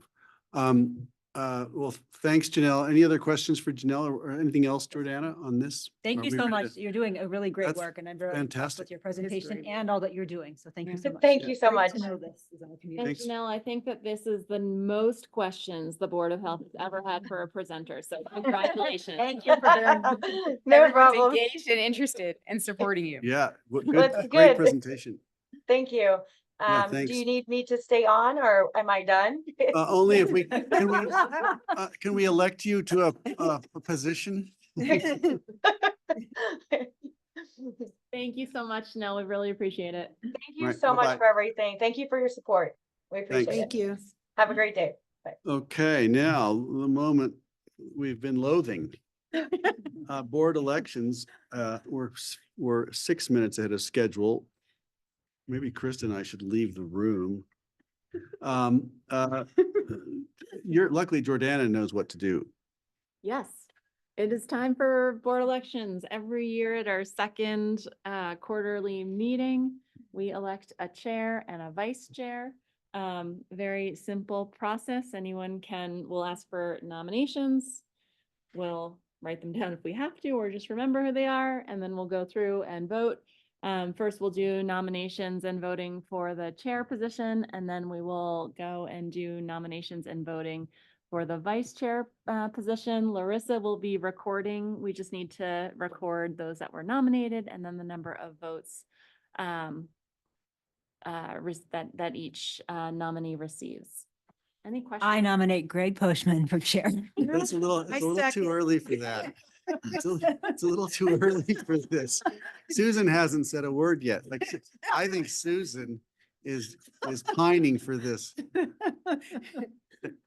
Well, thanks, Janelle. Any other questions for Janelle or anything else, Jordana, on this? Thank Are you we so ready much. to- You're doing a really great That's work and I'm very impressed fantastic. with your presentation great. and all that you're doing. So thank you Yeah. so much. Thank you so Great much. to know this is in our And community. Thanks. Janelle, I think that this is the most questions the Board of Health has ever had for a presenter, so congratulations. Thank you for bearing. No Everyone's problem. engaged and interested and supporting you. Yeah, That's great good. presentation. Thank you. Yeah, Do thanks. you need me to stay on or am I done? Only if can we elect you to a position? Thank you so much, Janelle. We really appreciate it. Thank you Right, so much bye-bye. for everything. Thank you for your support. We appreciate Thanks. it. Thank you. Have a great day. Okay, now the moment we've been loathing. Board elections, we're 6 minutes ahead of schedule. Maybe Krista and I should leave the room. Luckily Jordana knows what to do. Yes, it is time for board elections. Every year at our second quarterly meeting, we elect a chair and a vice chair. Very simple process. We'll ask for nominations. We'll write them down if we have to, or just remember who they are, and then we'll go through and vote. First, we'll do nominations and voting for the chair position, and then we will go and do nominations and voting For the vice chair position, Larissa will be recording. We just need to record those that were nominated and then the number of votes that each nominee receives. Any questions? I nominate Greg Postman for chair. That's a little, I it's a little too second. early for that. It's a little too early for this. Susan hasn't said a word yet. Like, I think Susan is pining for this.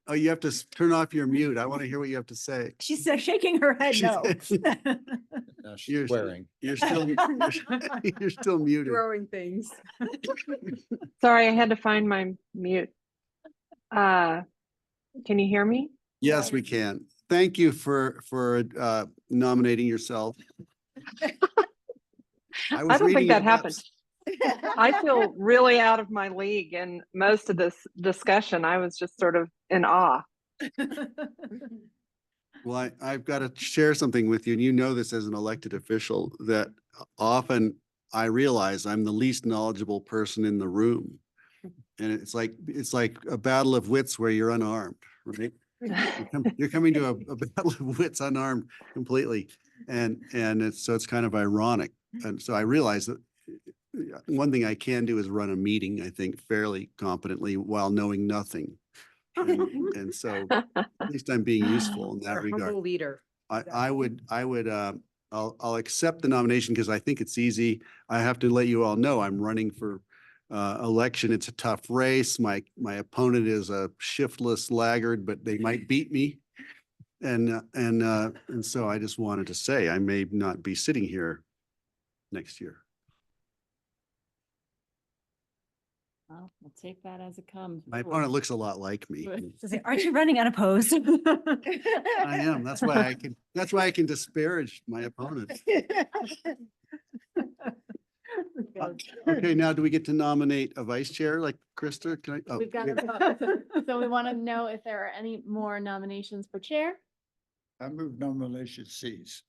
Oh, you have to turn off your mute. I want to hear what you have to say. She's shaking her head no. Now she's You're- swearing. You're still, you're still muted. Throwing things. Sorry, I had to find my mute. Can you hear me? Yes, we can. Thank you for nominating yourself. I was don't reading think your that happened. lips. I feel really out of my league in most of this discussion. I was just sort of in awe. Well, I've got to share something with you, and you know this as an elected official, that often I realize I'm the least knowledgeable person in the room. And it's like a battle of wits where you're unarmed, right? You're coming to a battle of wits unarmed completely. And it's kind of ironic. And so I realize that one thing I can do is run a meeting, I think, fairly competently while knowing nothing. And so at least I'm being useful in that You're a regard. humble leader. I'll accept the nomination because I think it's easy. I have to let you all know I'm running for election. It's a tough race. My opponent is a shiftless laggard, but they might beat me. And so I just wanted to say I may not be sitting here next year. Well, we'll take that as it comes. My opponent looks a lot like me. So say, aren't you running unopposed? I am. That's why I can disparage my opponent. Okay, now do we get to nominate a vice chair like Krista? Can I? Oh, We've got yeah. to vote. So we want to know if there are any more nominations for chair. I move nomination cease.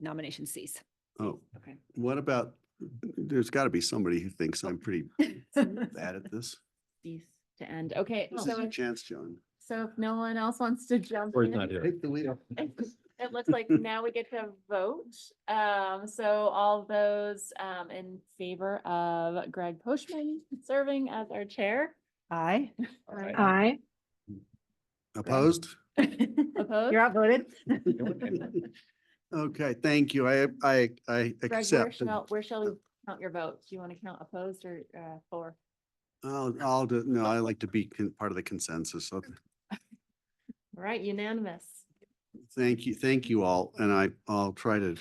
Nomination cease. Oh, Okay. what about, there's got to be somebody who thinks I'm pretty bad at this. Cease to end. Okay, This is your chance, John. so if no one else wants to jump Or he's in, not here. Take the wheel. it looks like now we get to vote. So all those in favor of Greg Postman serving as our chair. Aye. Aye. Opposed? Opposed? You're outvoted. Okay, thank you. I Greg, accept. where shall we count your votes? Do you want to count opposed or for? I'll do, no, I like to be part of the consensus. So All right, unanimous. thank you all. And I'll try to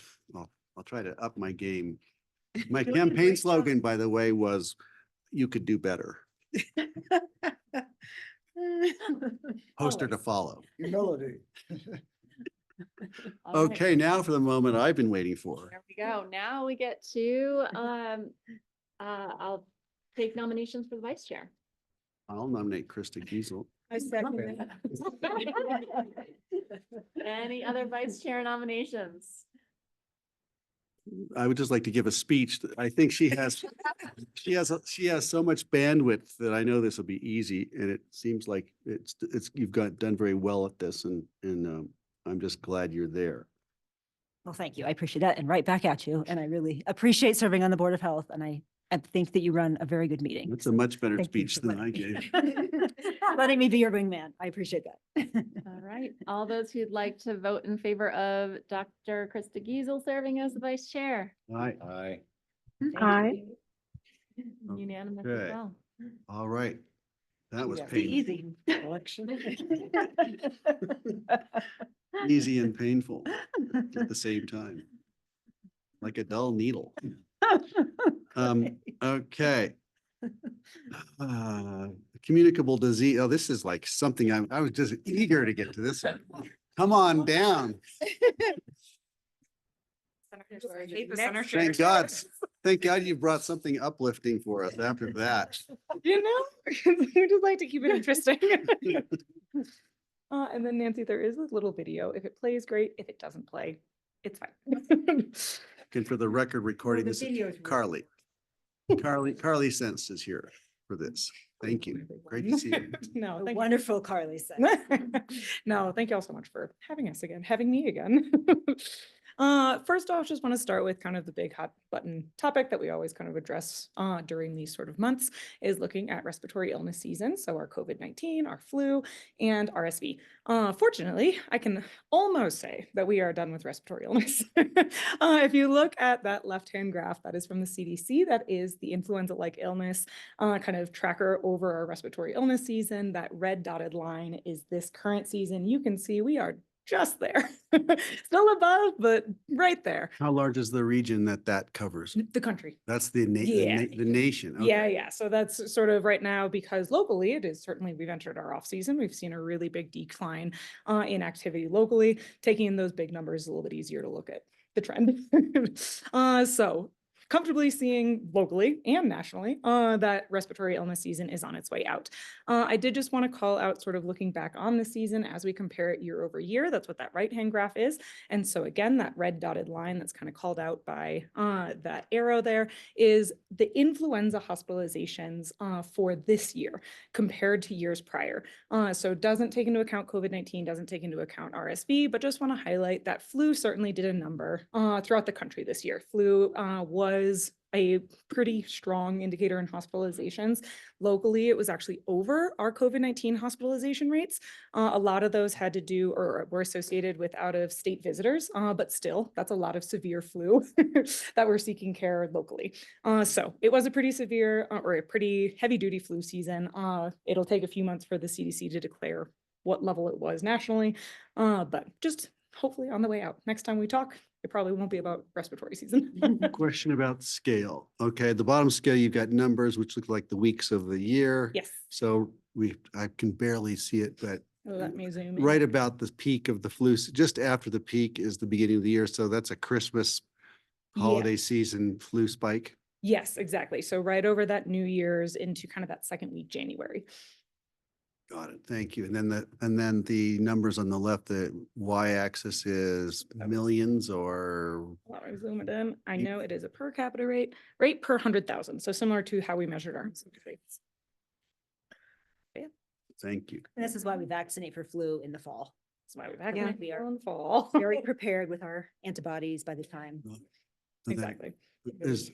up my game. My campaign slogan, by the way, was "You could do better." Poster to follow. Humility. All right, Okay, now for the moment I've been waiting for. there we go. Now we get to, I'll take nominations for the vice chair. I'll nominate Krista Giesel. I second. Any other vice chair nominations? I would just like to give a speech. I think she has so much bandwidth that I know this will be easy, and it seems like you've done very well at this, and I'm just glad you're there. Well, thank you. I appreciate that. And right back at you. And I really appreciate serving on the Board of Health. And I think that you run a very good meeting. That's a much better Thank you speech for than I gave. letting me be your wingman. I appreciate that. All right, all those who'd like to vote in favor of Dr. Krista Giesel serving as the vice chair. Aye. Aye. Thank Aye. you. Unanimous as Okay. well. All right. That was Yeah. painful. Easy. Easy and painful at the same time. Like a dull needle. Okay. Communicable disease. Oh, this is like something I was just eager to get to this one. Come on down. Thank God. Thank God you brought something uplifting for us after that. You know, we just like to keep it interesting. And then Nancy, there is a little video. If it plays, great. If it doesn't play, it's fine. And for the record recording, the this is video is really Carly. Carly Sense is here for this. Thank you. everyone. Great to see you. No, thank you. Wonderful, Carly said. No, thank you all so much for having us again, having me again. First off, just want to start with kind of the big hot button topic that we always kind of address during these sort of months is looking at respiratory illness season. So our COVID-19, our flu, and RSV. Fortunately, I can almost say that we are done with respiratory illness. If you look at that left-hand graph, that is from the CDC, that is the influenza-like illness kind of tracker over our respiratory illness season. That red dotted line is this current season. You can see we are just there, still above, but right there. How large is the region that covers? The country. That's the Yeah. the nation. Yeah, Okay. yeah. So that's sort of right now because locally it is certainly we've entered our off season. We've seen a really big decline in activity locally. Taking in those big numbers is a little bit easier to look at the trend. So comfortably seeing locally and nationally that respiratory illness season is on its way out. I did just want to call out sort of looking back on the season as we compare it year over year. That's what that right-hand graph is. And so again, that red dotted line that's kind of called out by that arrow there is the influenza hospitalizations for this year compared to years prior. So doesn't take into account COVID-19, doesn't take into account RSV, but just want to highlight that flu certainly did a number throughout the country this year. Flu was a pretty strong indicator in hospitalizations. Locally, it was actually over our COVID-19 hospitalization rates. A lot of those had to do or were associated with out-of-state visitors, but still, that's a lot of severe flu that were seeking care locally. So it was a pretty severe or a pretty heavy-duty flu season. It'll take a few months for the CDC to declare what level it was nationally, but just hopefully on the way out. Next time we talk, it probably won't be about respiratory season. Question about scale. Okay, the bottom scale, you've got numbers which look like the weeks of the year. Yes. So I can barely see it, but Let me zoom in. right about the peak of the flu, just after the peak is the beginning of the year. So that's a Christmas holiday season flu spike. Yes, exactly. So right over that New Year's into kind of that second week, January. Got it. Thank you. And then the numbers on the left, the y-axis is millions or Let me zoom it in. I You- know it is a per capita rate per 100,000. So similar to how we measured our incidence rates. thank you. And this is why we vaccinate for flu in the fall. That's why we vaccinate we are in the fall. Very prepared with our antibodies by the time. And then Exactly. Is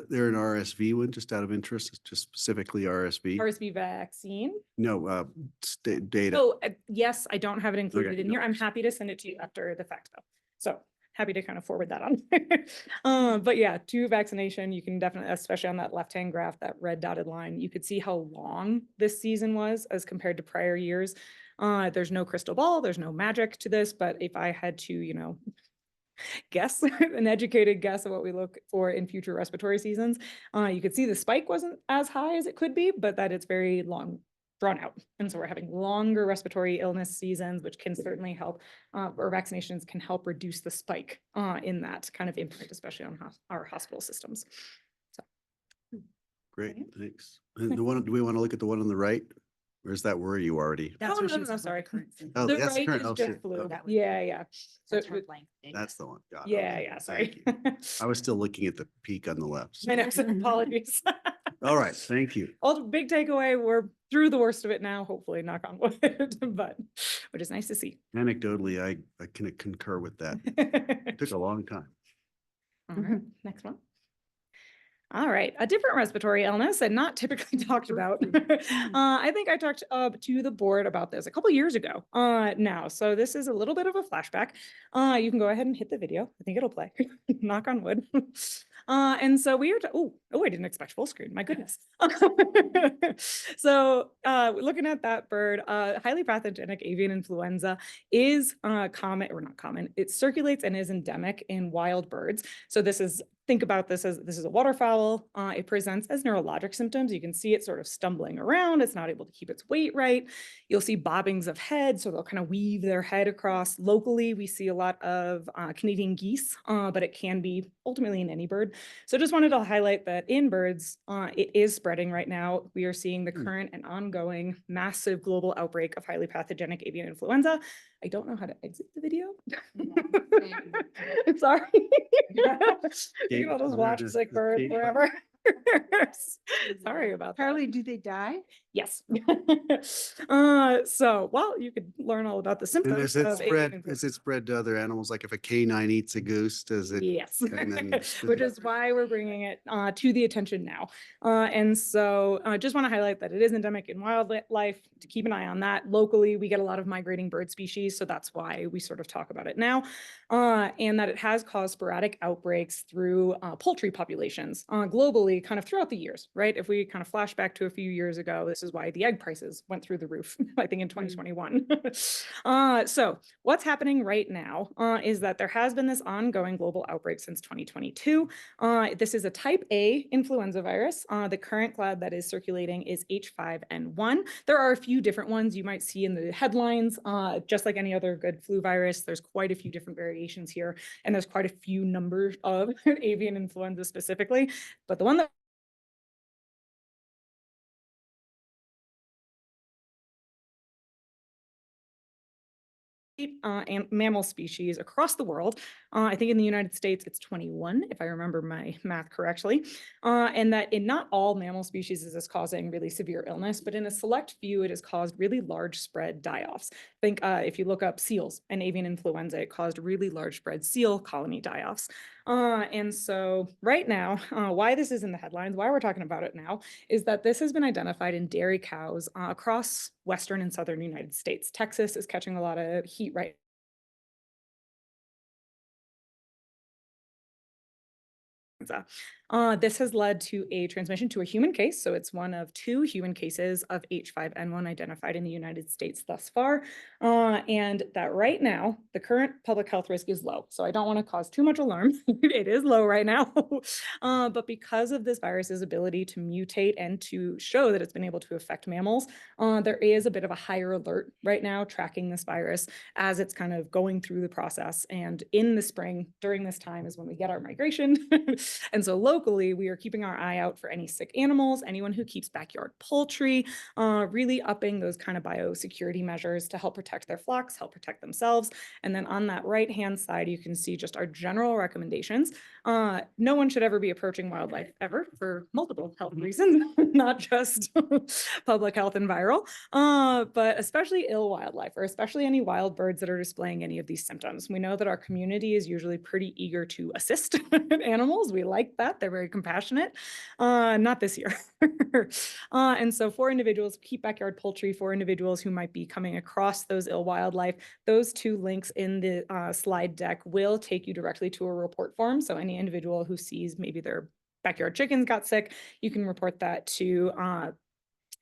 there an RSV one just out of interest, just specifically RSV? RSV vaccine. No, data. Oh, yes, I don't have it included Okay, in no here. I'm worries. happy to send it to you after the fact though. So happy to kind of forward that on. But yeah, to vaccination, you can definitely, especially on that left-hand graph, that red dotted line, you could see how long this season was as compared to prior years. There's no crystal ball, there's no magic to this, but if I had to, guess, an educated guess of what we look for in future respiratory seasons, you could see the spike wasn't as high as it could be, but that it's very long drawn out. And so we're having longer respiratory illness seasons, which can certainly help, or vaccinations can help reduce the spike in that kind of impact, especially on our hospital systems. Great, thanks. And do we want to look at the one on the right? Or is that where you already? That's Oh, where no, she was no, talking about sorry. the current season. Oh, The that's right current. is Oh, just shit. flu. Okay. That was- Yeah, yeah. So That's her it- blank thing. That's the one. Got it. yeah, Okay, yeah, thank sorry. you. I was still looking at the peak on the left. I know, so apologies. All right, thank you. All big takeaway, we're through the worst of it now, hopefully, knock on wood, but which is nice to see. Anecdotally, I can concur with that. It took a long time. All right, next one. All right, a different respiratory illness and not typically talked about. I think I talked to the board about this a couple years ago now. So this is a little bit of a flashback. You can go ahead and hit the video. I think it'll play, knock on wood. And so we were, I didn't expect full screen, my goodness. So looking at that bird, highly pathogenic avian influenza is common or not common. It circulates and is endemic in wild birds. So think about this as a waterfowl. It presents as neurologic symptoms. You can see it sort of stumbling around. It's not able to keep its weight right. You'll see bobbings of head. So they'll kind of weave their head across. Locally, we see a lot of Canadian geese, but it can be ultimately in any bird. So just wanted to highlight that in birds, it is spreading right now. We are seeing the current and ongoing massive global outbreak of highly pathogenic avian influenza. I don't know how to exit the video. Sorry. You can all just watch a sick bird forever. Sorry about that. Carly, do they die? Yes. Well, you could learn all about the And symptoms is it of avian spread, influenza. is it spread to other animals? Like if a canine eats a goose, does it? Yes, and then- which is why we're bringing it to the attention now. And so I just want to highlight that it is endemic in wildlife, to keep an eye on that. Locally, we get a lot of migrating bird species, so that's why we sort of talk about it now. And that it has caused sporadic outbreaks through poultry populations globally, kind of throughout the years, right? If we kind of flash back to a few years ago, this is why the egg prices went through the roof, I think in 2021. So what's happening right now is that there has been this ongoing global outbreak since 2022. This is a type A influenza virus. The current clade that is circulating is H5N1. There are a few different ones you might see in the headlines. Just like any other good flu virus, there's quite a few different variations here, and there's quite a few numbers of avian influenza specifically. But the one that and mammal species across the world. I think in the United States, it's 21, if I remember my math correctly. And that in not all mammal species is this causing really severe illness, but in a select few, it has caused really large spread die-offs. Think if you look up seals and avian influenza, it caused really large spread seal colony die-offs. And so right now, why this is in the headlines, why we're talking about it now, is that this has been identified in dairy cows across Western and Southern United States. Texas is catching a lot of heat right this has led to a transmission to a human case. So it's one of 2 human cases of H5N1 identified in the United States thus far. And that right now, the current public health risk is low. So I don't want to cause too much alarm. It is low right now. But because of this virus's ability to mutate and to show that it's been able to affect mammals, there is a bit of a higher alert right now tracking this virus as it's kind of going through the process. And in the spring, during this time is when we get our migration. And so locally, we are keeping our eye out for any sick animals, anyone who keeps backyard poultry, really upping those kind of biosecurity measures to help protect their flocks, help protect themselves. And then on that right-hand side, you can see just our general recommendations. No one should ever be approaching wildlife ever for multiple health reasons, not just public health and viral, but especially ill wildlife, or especially any wild birds that are displaying any of these symptoms. We know that our community is usually pretty eager to assist animals. We like that. They're very compassionate. Not this year. And so for individuals, keep backyard poultry, for individuals who might be coming across those ill wildlife, those 2 links in the slide deck will take you directly to a report form. So any individual who sees maybe their backyard chickens got sick, you can report that to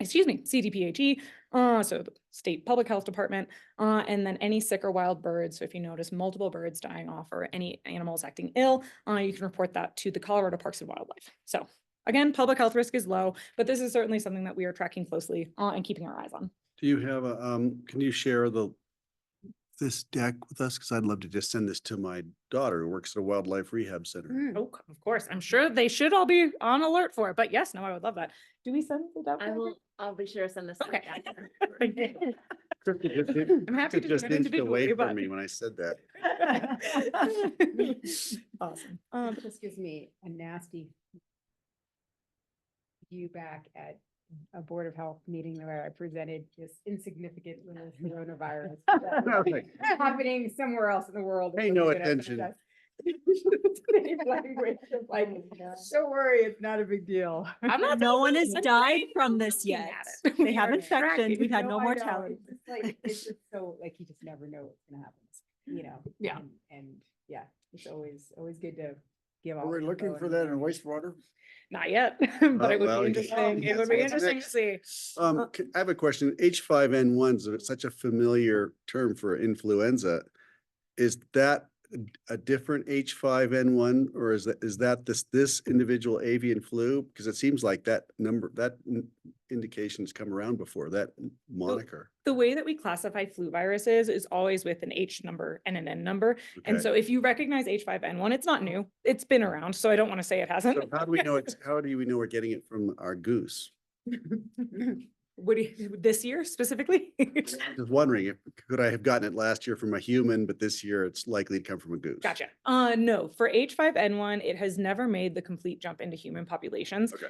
CDPHE, so the state public health department, and then any sick or wild birds. So if you notice multiple birds dying off or any animals acting ill, you can report that to the Colorado Parks and Wildlife. So again, public health risk is low, but this is certainly something that we are tracking closely and keeping our eyes on. Do you have a, can you share this deck with us? Because I'd love to just send this to my daughter who works at a wildlife rehab center. Oh, of course. I'm sure they should all be on alert for it, but yes, no, I would love that. Do we send it out? I'll be sure to send this. Okay. I'm happy to do just it inched away individually, from but- me when I said that. Awesome. It just gives me a nasty view back at a Board of Health meeting where I presented this insignificant little coronavirus Okay. happening somewhere else in the world. Pay no attention. Language of like, don't worry, it's not a big deal. I'm not No one has I'm died not from this looking yet. at it. They have Right. infections. We've had No, no I know. mortality. It's just like, it's just so, like, you just never know what's gonna happen, you know? Yeah. And yeah, it's always good to give all. Are we the looking info for and that in everything. wastewater? Not yet, but it would well, be you- interesting. It would be What's interesting to next? see. I have a question. H5N1 is such a familiar term for influenza. Is that a different H5N1 or is that this individual avian flu? Because it seems like that indication's come around before, that moniker. The way that we classify flu viruses is always with an H number and an N number. And Okay. so if you recognize H5N1, it's not new. It's been around. So I don't want to say it hasn't. So how do we know how do we know we're getting it from our goose? What do you, this year specifically? Just wondering if, could I have gotten it last year from a human, but this year it's likely to come from a goose? Gotcha. No, for H5N1, it has never made the complete jump into human populations. Okay.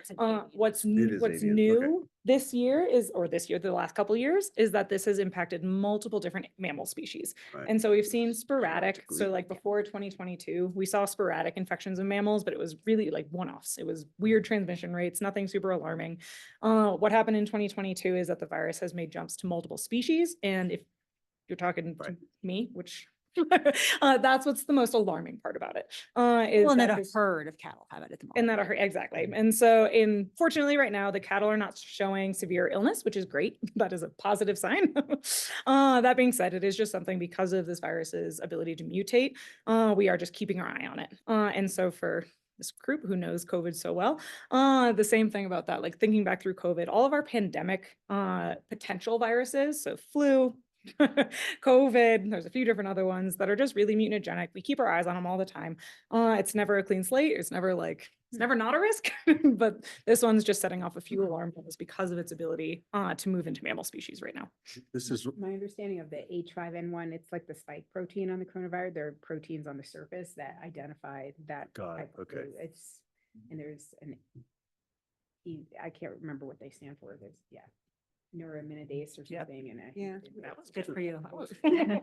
What's It is what's avian, new this year is, or this year, the last couple years, is that this has impacted multiple different mammal species. Right. And so we've seen sporadic, so Genetically. like before 2022, we saw sporadic infections of mammals, but it was really like one-offs. It was weird transmission rates, nothing super alarming. What happened in 2022 is that the virus has made jumps to multiple species. And if you're talking to Right. me, which that's what's the most alarming part about it. Is Well, and that that a there's- herd of cattle have it at the moment. and that are exactly. And so fortunately right now, the cattle are not showing severe illness, which is great. That is a positive sign. That being said, it is just something because of this virus's ability to mutate. We are just keeping our eye on it. And so for this group who knows COVID so well, the same thing about that, like thinking back through COVID, all of our pandemic potential viruses, so flu, COVID, there's a few different other ones that are just really mutagenic. We keep our eyes on them all the time. It's never a clean slate. It's never not a risk, but this one's just setting off a few alarm bells because of its ability to move into mammal species right now. This is, My understanding of the H5N1, it's like the spike protein on the coronavirus. There are proteins on the surface that identify that. Got it, type of okay. flu. It's, and there's I can't remember what they stand for. There's, neuraminidase or Yep. something. And Yeah, That was good for you. you.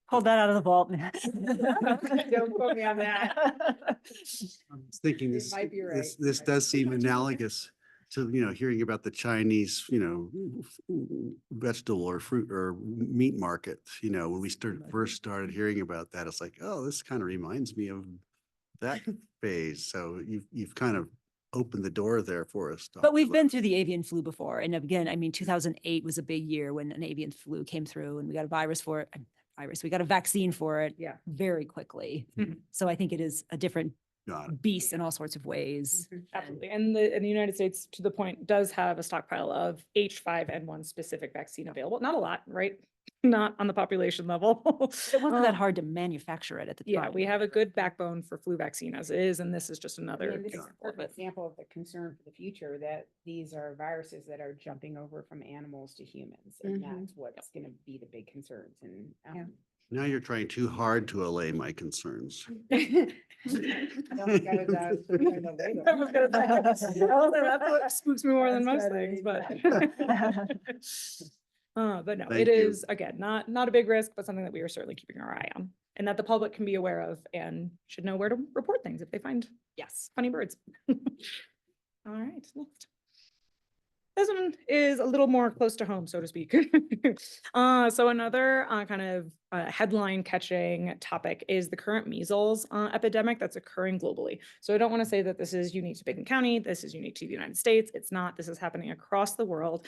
Pulled that out of the vault. Don't quote me on that. I was thinking You this, might be right. this, You this might be does right. seem analogous to, hearing about the Chinese, vegetable or fruit or meat markets, when we first started hearing about that, it's like, oh, this kind of reminds me of that phase. So you've kind of opened the door there for us. But we've been through the avian flu before. And again, I mean, 2008 was a big year when an avian flu came through and we got a virus for it. We got a vaccine for it Yeah. very quickly. Mhm. So I think it is a different Got it. beast in all sorts of ways. Absolutely. And the United States, to the point, does have a stockpile of H5N1 specific vaccine available. Not a lot, right? Not on the population level. It wasn't that hard to manufacture it at the time. Yeah, we have a good backbone for flu vaccine as is, and this is just I another mean, this is example of an it. example of the concern for the future, that these are viruses that are jumping over from animals to humans. And Mhm. that's what's gonna be the big concerns and. Yeah. Now you're trying too hard to allay my concerns. I don't think I was, trying to lay I was gonna say, oh, that's what spooks me more than That's most better, things, but. But no, Thank it you. is, again, not a big risk, but something that we are certainly keeping our eye on. And that the public can be aware of and should know where to report things if they find, yes, funny birds. All right, next. This one is a little more close to home, so to speak. So another kind of headline catching topic is the current measles epidemic that's occurring globally. So I don't want to say that this is unique to Pitkin County. This is unique to the United States. It's not. This is happening across the world.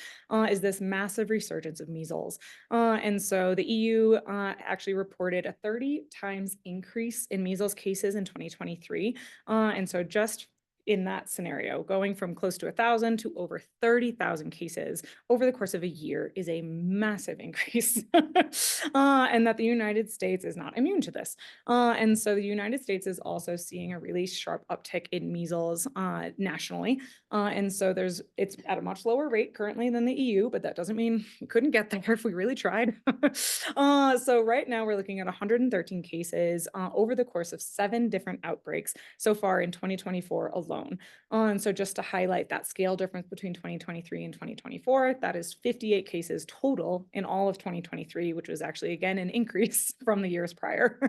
Is this massive resurgence of measles? And so the EU actually reported a 30 times increase in measles cases in 2023. And so just in that scenario, going from close to 1,000 to over 30,000 cases over the course of a year is a massive increase. And that the United States is not immune to this. And so the United States is also seeing a really sharp uptick in measles nationally. And so it's at a much lower rate currently than the EU, but that doesn't mean we couldn't get there if we really tried. So right now we're looking at 113 cases over the course of 7 different outbreaks so far in 2024 alone. And so just to highlight that scale difference between 2023 and 2024, that is 58 cases total in all of 2023, which was actually, again, an increase from the years prior.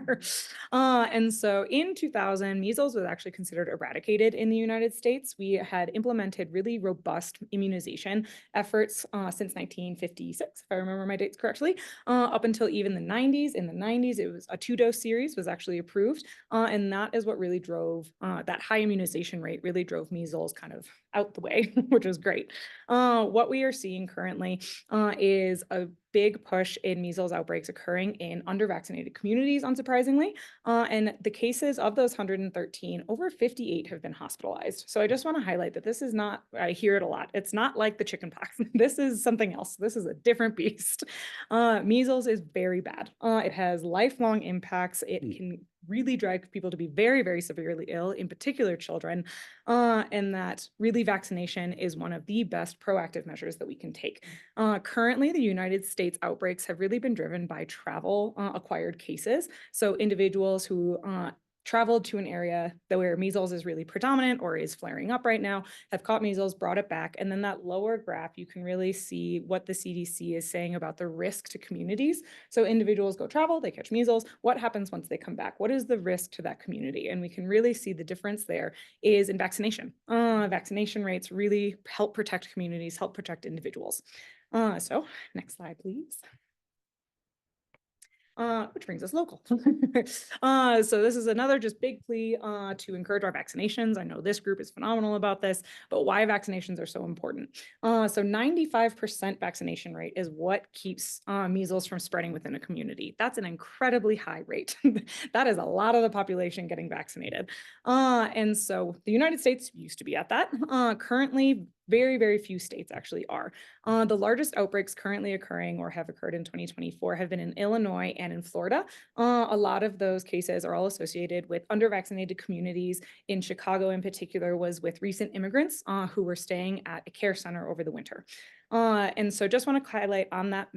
And so in 2000, measles was actually considered eradicated in the United States. We had implemented really robust immunization efforts since 1956, if I remember my dates correctly, up until even the 90s. In the 90s, it was a 2-dose series was actually approved. And that is what really drove that high immunization rate really drove measles kind of out the way, which was great. What we are seeing currently is a big push in measles outbreaks occurring in under-vaccinated communities, unsurprisingly. And the cases of those 113, over 58 have been hospitalized. So I just want to highlight that this is not, I hear it a lot, it's not like the chickenpox. This is something else. This is a different beast. Measles is very bad. It has lifelong impacts. It can really drive people to be very, very severely ill, in particular children, and that really vaccination is one of the best proactive measures that we can take. Currently, the United States outbreaks have really been driven by travel acquired cases. So individuals who traveled to an area where measles is really predominant or is flaring up right now, have caught measles, brought it back. And then that lower graph, you can really see what the CDC is saying about the risk to communities. So individuals go travel, they catch measles. What happens once they come back? What is the risk to that community? And we can really see the difference there is in vaccination. Vaccination rates really help protect communities, help protect individuals. So next slide, please. Which brings us local. So this is another just big plea to encourage our vaccinations. I know this group is phenomenal about this, but why vaccinations are so important. So 95% vaccination rate is what keeps measles from spreading within a community. That's an incredibly high rate. That is a lot of the population getting vaccinated. And so the United States used to be at that. Currently, very, very few states actually are. The largest outbreaks currently occurring or have occurred in 2024 have been in Illinois and in Florida. A lot of those cases are all associated with under-vaccinated communities. In Chicago in particular was with recent immigrants who were staying at a care center over the winter. And so just want to highlight on that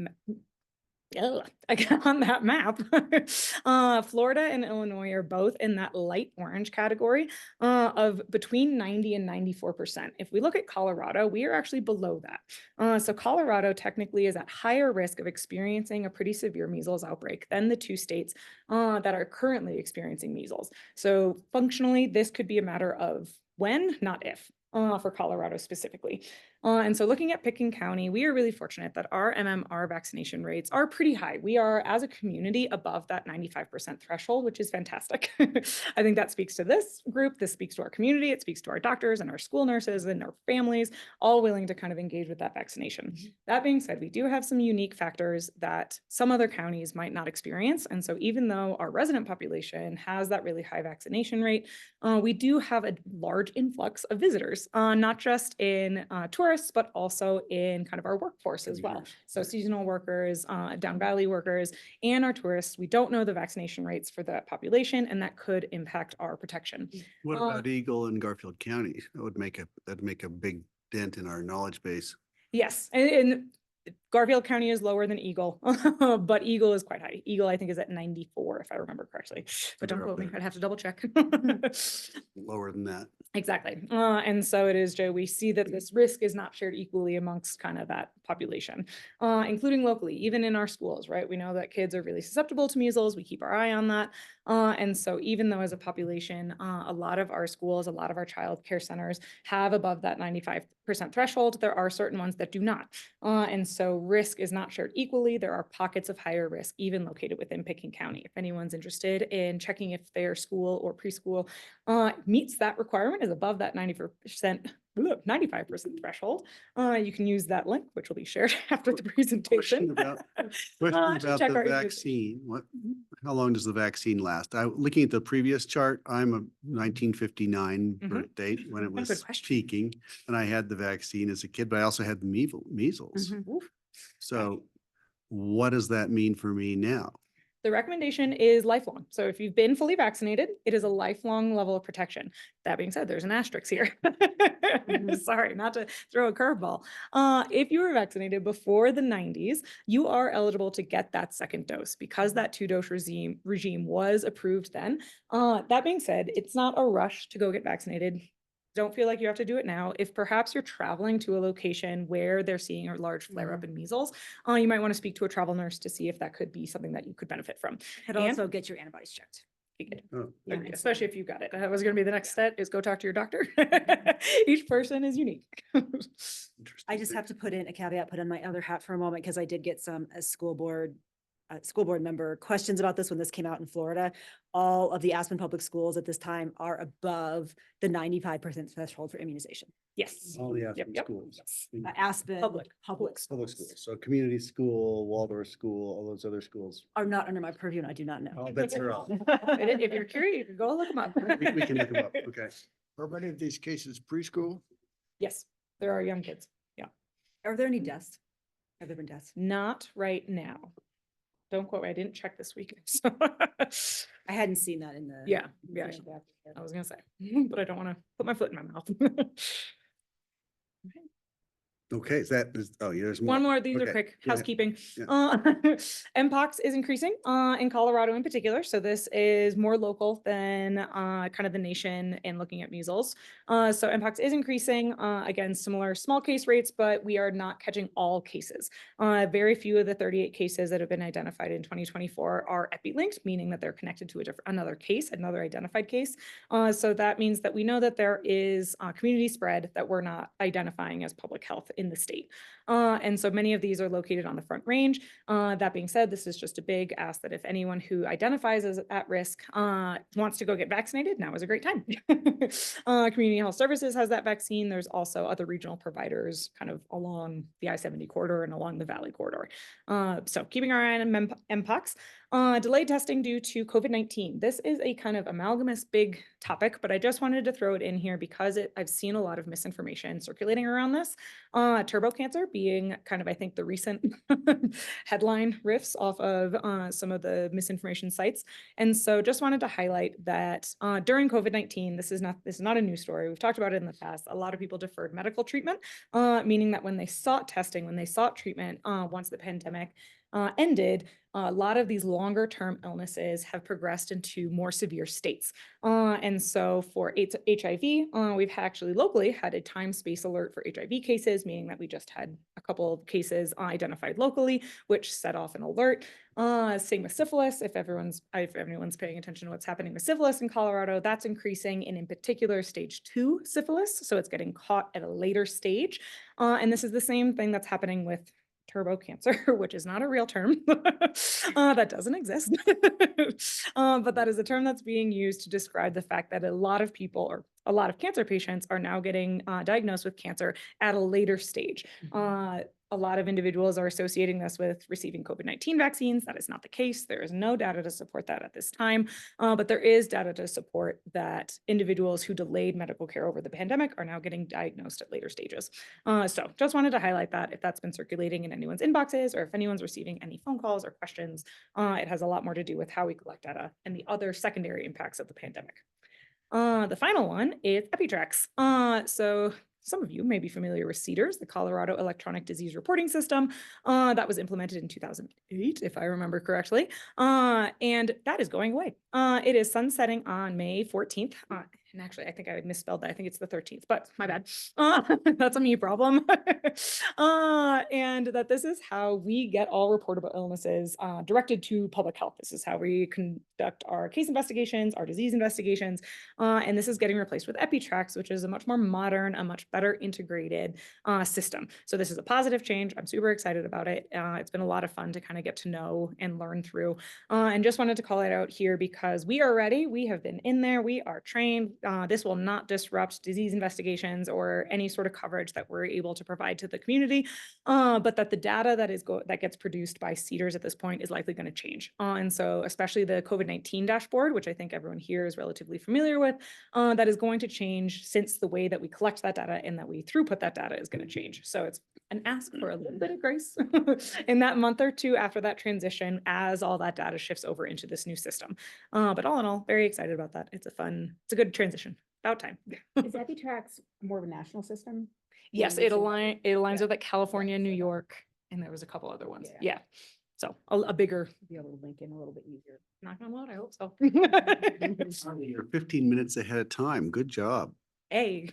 on that map, Florida and Illinois are both in that light orange category of between 90 and 94%. If we look at Colorado, we are actually below that. So Colorado technically is at higher risk of experiencing a pretty severe measles outbreak than the two states that are currently experiencing measles. So functionally, this could be a matter of when, not if. For Colorado specifically. And so looking at Pitkin County, we are really fortunate that our MMR vaccination rates are pretty high. We are, as a community, above that 95% threshold, which is fantastic. I think that speaks to this group. This speaks to our community. It speaks to our doctors and our school nurses and our families, all willing to kind of engage with that vaccination. That being said, we do have some unique factors that some other counties might not experience. And so even though our resident population has that really high vaccination rate, we do have a large influx of visitors, not just in tourists, but also in kind of our workforce as well. So seasonal workers, down valley workers, and our tourists. We don't know the vaccination rates for that population, and that could impact our protection. What about Eagle and Garfield County? That'd make a big dent in our knowledge base. Yes, and Garfield County is lower than Eagle, but Eagle is quite high. Eagle, I think, is at 94, if I remember correctly, but don't quote me. I'd have to double check. Lower than that. Exactly. And so it is, Joe, we see that this risk is not shared equally amongst kind of that population, including locally, even in our schools, right? We know that kids are really susceptible to measles. We keep our eye on that. And so even though as a population, a lot of our schools, a lot of our child care centers have above that 95% threshold, there are certain ones that do not. And so risk is not shared equally. There are pockets of higher risk, even located within Pitkin County. If anyone's interested in checking if their school or preschool meets that requirement, is above that 95% threshold, you can use that link, which will be shared after the presentation. Question To about check the our vaccine. How long does the vaccine last? Looking at the previous chart, I'm a 1959 birth date when it Good was question. peaking, and I had the vaccine as a kid, but I also had measles. Oof. So what does that mean for me now? The recommendation is lifelong. So if you've been fully vaccinated, it is a lifelong level of protection. That being said, there's an asterisk here. Sorry, not to throw a curveball. If you were vaccinated before the 90s, you are eligible to get that second dose because that 2-dose regime was approved then. That being said, it's not a rush to go get vaccinated. Don't feel like you have to do it now. If perhaps you're traveling to a location where they're seeing a large flare up in measles, you might want to speak to a travel nurse to see if that could be something that you could benefit from. And also get your antibodies checked. Oh, Yeah, especially if you got it. That was going to be the next step, is go talk to your doctor. Each person is unique. I just have to put in a caveat, put on my other hat for a moment, because I did get some as school board member questions about this when this came out in Florida. All of the Aspen public schools at this time are above the 95% threshold for immunization. Yes. all the Aspen yep. schools. Aspen Public. Public schools. So community school, Waldorf school, all those other schools. are not under my purview, and I do not know. I'll bet they're all. If you're curious, you can go look them up. We can look them up. Okay. Are many of these cases preschool? Yes, there are young kids. Yeah. Are there any deaths? Have there been deaths? Not right now. don't quote me, I didn't check this week. So I hadn't seen that in the. yeah, I was gonna say, but I don't want to put my foot in my mouth. Okay, is that, oh, yeah, there's more. One more, these are Okay, quick go ahead. housekeeping. Yeah. Mpox is increasing in Colorado in particular. So this is more local than kind of the nation and looking at measles. So Mpox is increasing, again, similar small case rates, but we are not catching all cases. Very few of the 38 cases that have been identified in 2024 are epi-linked, meaning that they're connected to another case, another identified case. So that means that we know that there is community spread that we're not identifying as public health in the state. And so many of these are located on the Front Range. That being said, this is just a big ask that if anyone who identifies as at risk wants to go get vaccinated, now is a great time. Community Health Services has that vaccine. There's also other regional providers kind of along the I-70 corridor and along the Valley corridor. So keeping our eye on Mpox. Delayed testing due to COVID-19. This is a kind of amalgamous big topic, but I just wanted to throw it in here because I've seen a lot of misinformation circulating around this. Turbo cancer being kind of, I think, the recent headline riffs off of some of the misinformation sites. And so just wanted to highlight that during COVID-19, this is not a new story. We've talked about it in the past. A lot of people deferred medical treatment, meaning that when they sought testing, when they sought treatment, once the pandemic ended, a lot of these longer term illnesses have progressed into more severe states. And so for HIV, we've actually locally had a time space alert for HIV cases, meaning that we just had a couple of cases identified locally, which set off an alert. Same with syphilis. If everyone's paying attention to what's happening with syphilis in Colorado, that's increasing, and in particular stage 2 syphilis. So it's getting caught at a later stage. And this is the same thing that's happening with turbo cancer, which is not a real term that doesn't exist. But that is a term that's being used to describe the fact that a lot of people or a lot of cancer patients are now getting diagnosed with cancer at a later stage. A lot of individuals are associating this with receiving COVID-19 vaccines. That is not the case. There is no data to support that at this time, but there is data to support that individuals who delayed medical care over the pandemic are now getting diagnosed at later stages. So just wanted to highlight that if that's been circulating in anyone's inboxes or if anyone's receiving any phone calls or questions, it has a lot more to do with how we collect data and the other secondary impacts of the pandemic. The final one is EpiTrax. So some of you may be familiar with CDERS, the Colorado Electronic Disease Reporting System, that was implemented in 2008, if I remember correctly. And that is going away. It is sunsetting on May 14th. And actually, I think I misspelled that. I think it's the 13th, but my bad. That's a me problem. And that this is how we get all reportable illnesses directed to public health. This is how we conduct our case investigations, our disease investigations. And this is getting replaced with EpiTrax, which is a much more modern, a much better integrated system. So this is a positive change. I'm super excited about it. It's been a lot of fun to kind of get to know and learn through. And just wanted to call it out here because we are ready. We have been in there. We are trained. This will not disrupt disease investigations or any sort of coverage that we're able to provide to the community, but that the data that gets produced by CDERS at this point is likely going to change. And so especially the COVID-19 dashboard, which I think everyone here is relatively familiar with, that is going to change since the way that we collect that data and that we throughput that data is going to change. So it's an ask for a little bit of grace in that month or two after that transition as all that data shifts over into this new system. But all in all, very excited about that. It's a good transition. About time. Is EpiTrax more of a national system? Yes, it aligns with like California, New York, and there was a couple other ones. Yeah. So a bigger. Be able to link in a little bit easier. Knock on wood, I hope so. You're 15 minutes ahead of time. Good job. Hey,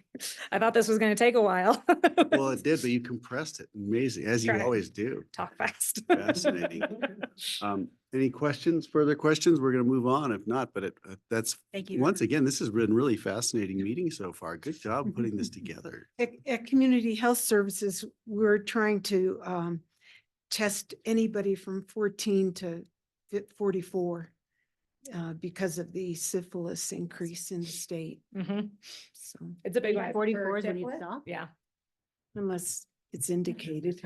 I thought this was going to take a while. Well, it did, but you compressed it. Amazing, as you Try to always do. Talk fast. Fascinating. Any further questions? We're going to move on. If not, but that's, Thank you. once again, this has been really fascinating meeting so far. Good job putting this together. At Community Health Services, we're trying to test anybody from 14 to 44 because of the syphilis increase in the state. So It's a big one. 44 is when you stop. Yeah. unless it's indicated.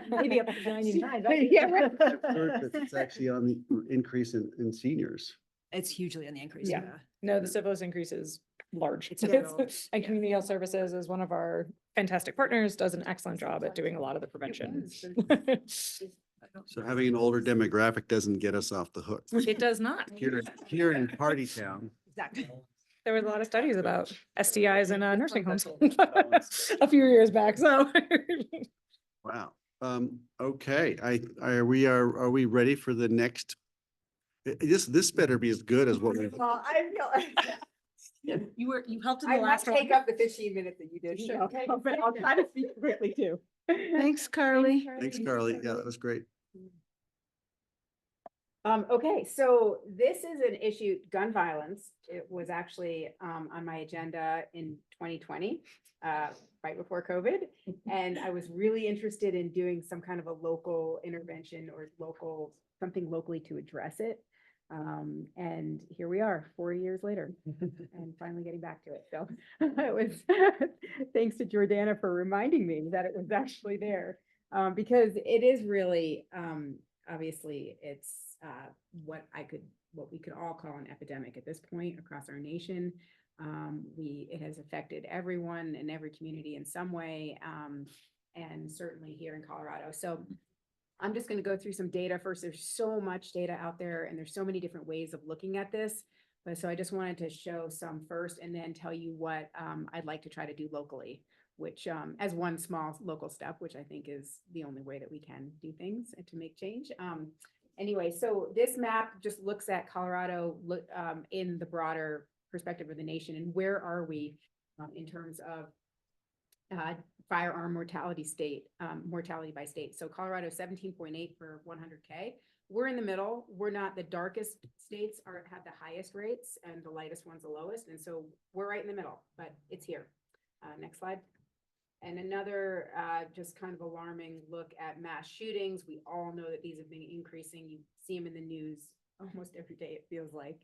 Maybe up to 99. Yeah, right. I've heard that it's actually on the increase in seniors. It's hugely on the increase. Yeah. No, the syphilis increase is large. It's huge. And Community Health Services is one of our fantastic partners, does an excellent job at doing a lot of the prevention. So having an older demographic doesn't get us off the hook. It does not. Here in Party Town. Exactly. There were a lot of studies about STIs in nursing homes a few years back, so. Wow. Okay, are we ready for the next? This better be as good as what we. Well, I feel. You helped in I the might last one. take up the 15 minutes that you did, so, but I'll try to speak quickly too. Thanks, Carly. Thanks, Carly. Yeah, that was great. Okay, so this is an issue, gun violence. It was actually on my agenda in 2020, right before COVID. And I was really interested in doing some kind of a local intervention or something locally to address it. And here we are 4 years later and finally getting back to it. So it was thanks to Jordana for reminding me that it was actually there. Because it is really, obviously it's what we could all call an epidemic at this point across our nation. It has affected everyone in every community in some way, and certainly here in Colorado. So I'm just going to go through some data first. There's so much data out there and there's so many different ways of looking at this. But so I just wanted to show some first and then tell you what I'd like to try to do locally, which as one small local step, which I think is the only way that we can do things and to make change. Anyway, so this map just looks at Colorado in the broader perspective of the nation and where are we in terms of firearm mortality by state. So Colorado 17.8 for 100K. We're in the middle. We're not the darkest states have the highest rates and the lightest ones the lowest. And so we're right in the middle, but it's here. Next slide. And another just kind of alarming look at mass shootings. We all know that these have been increasing. You see them in the news almost every day, it feels like.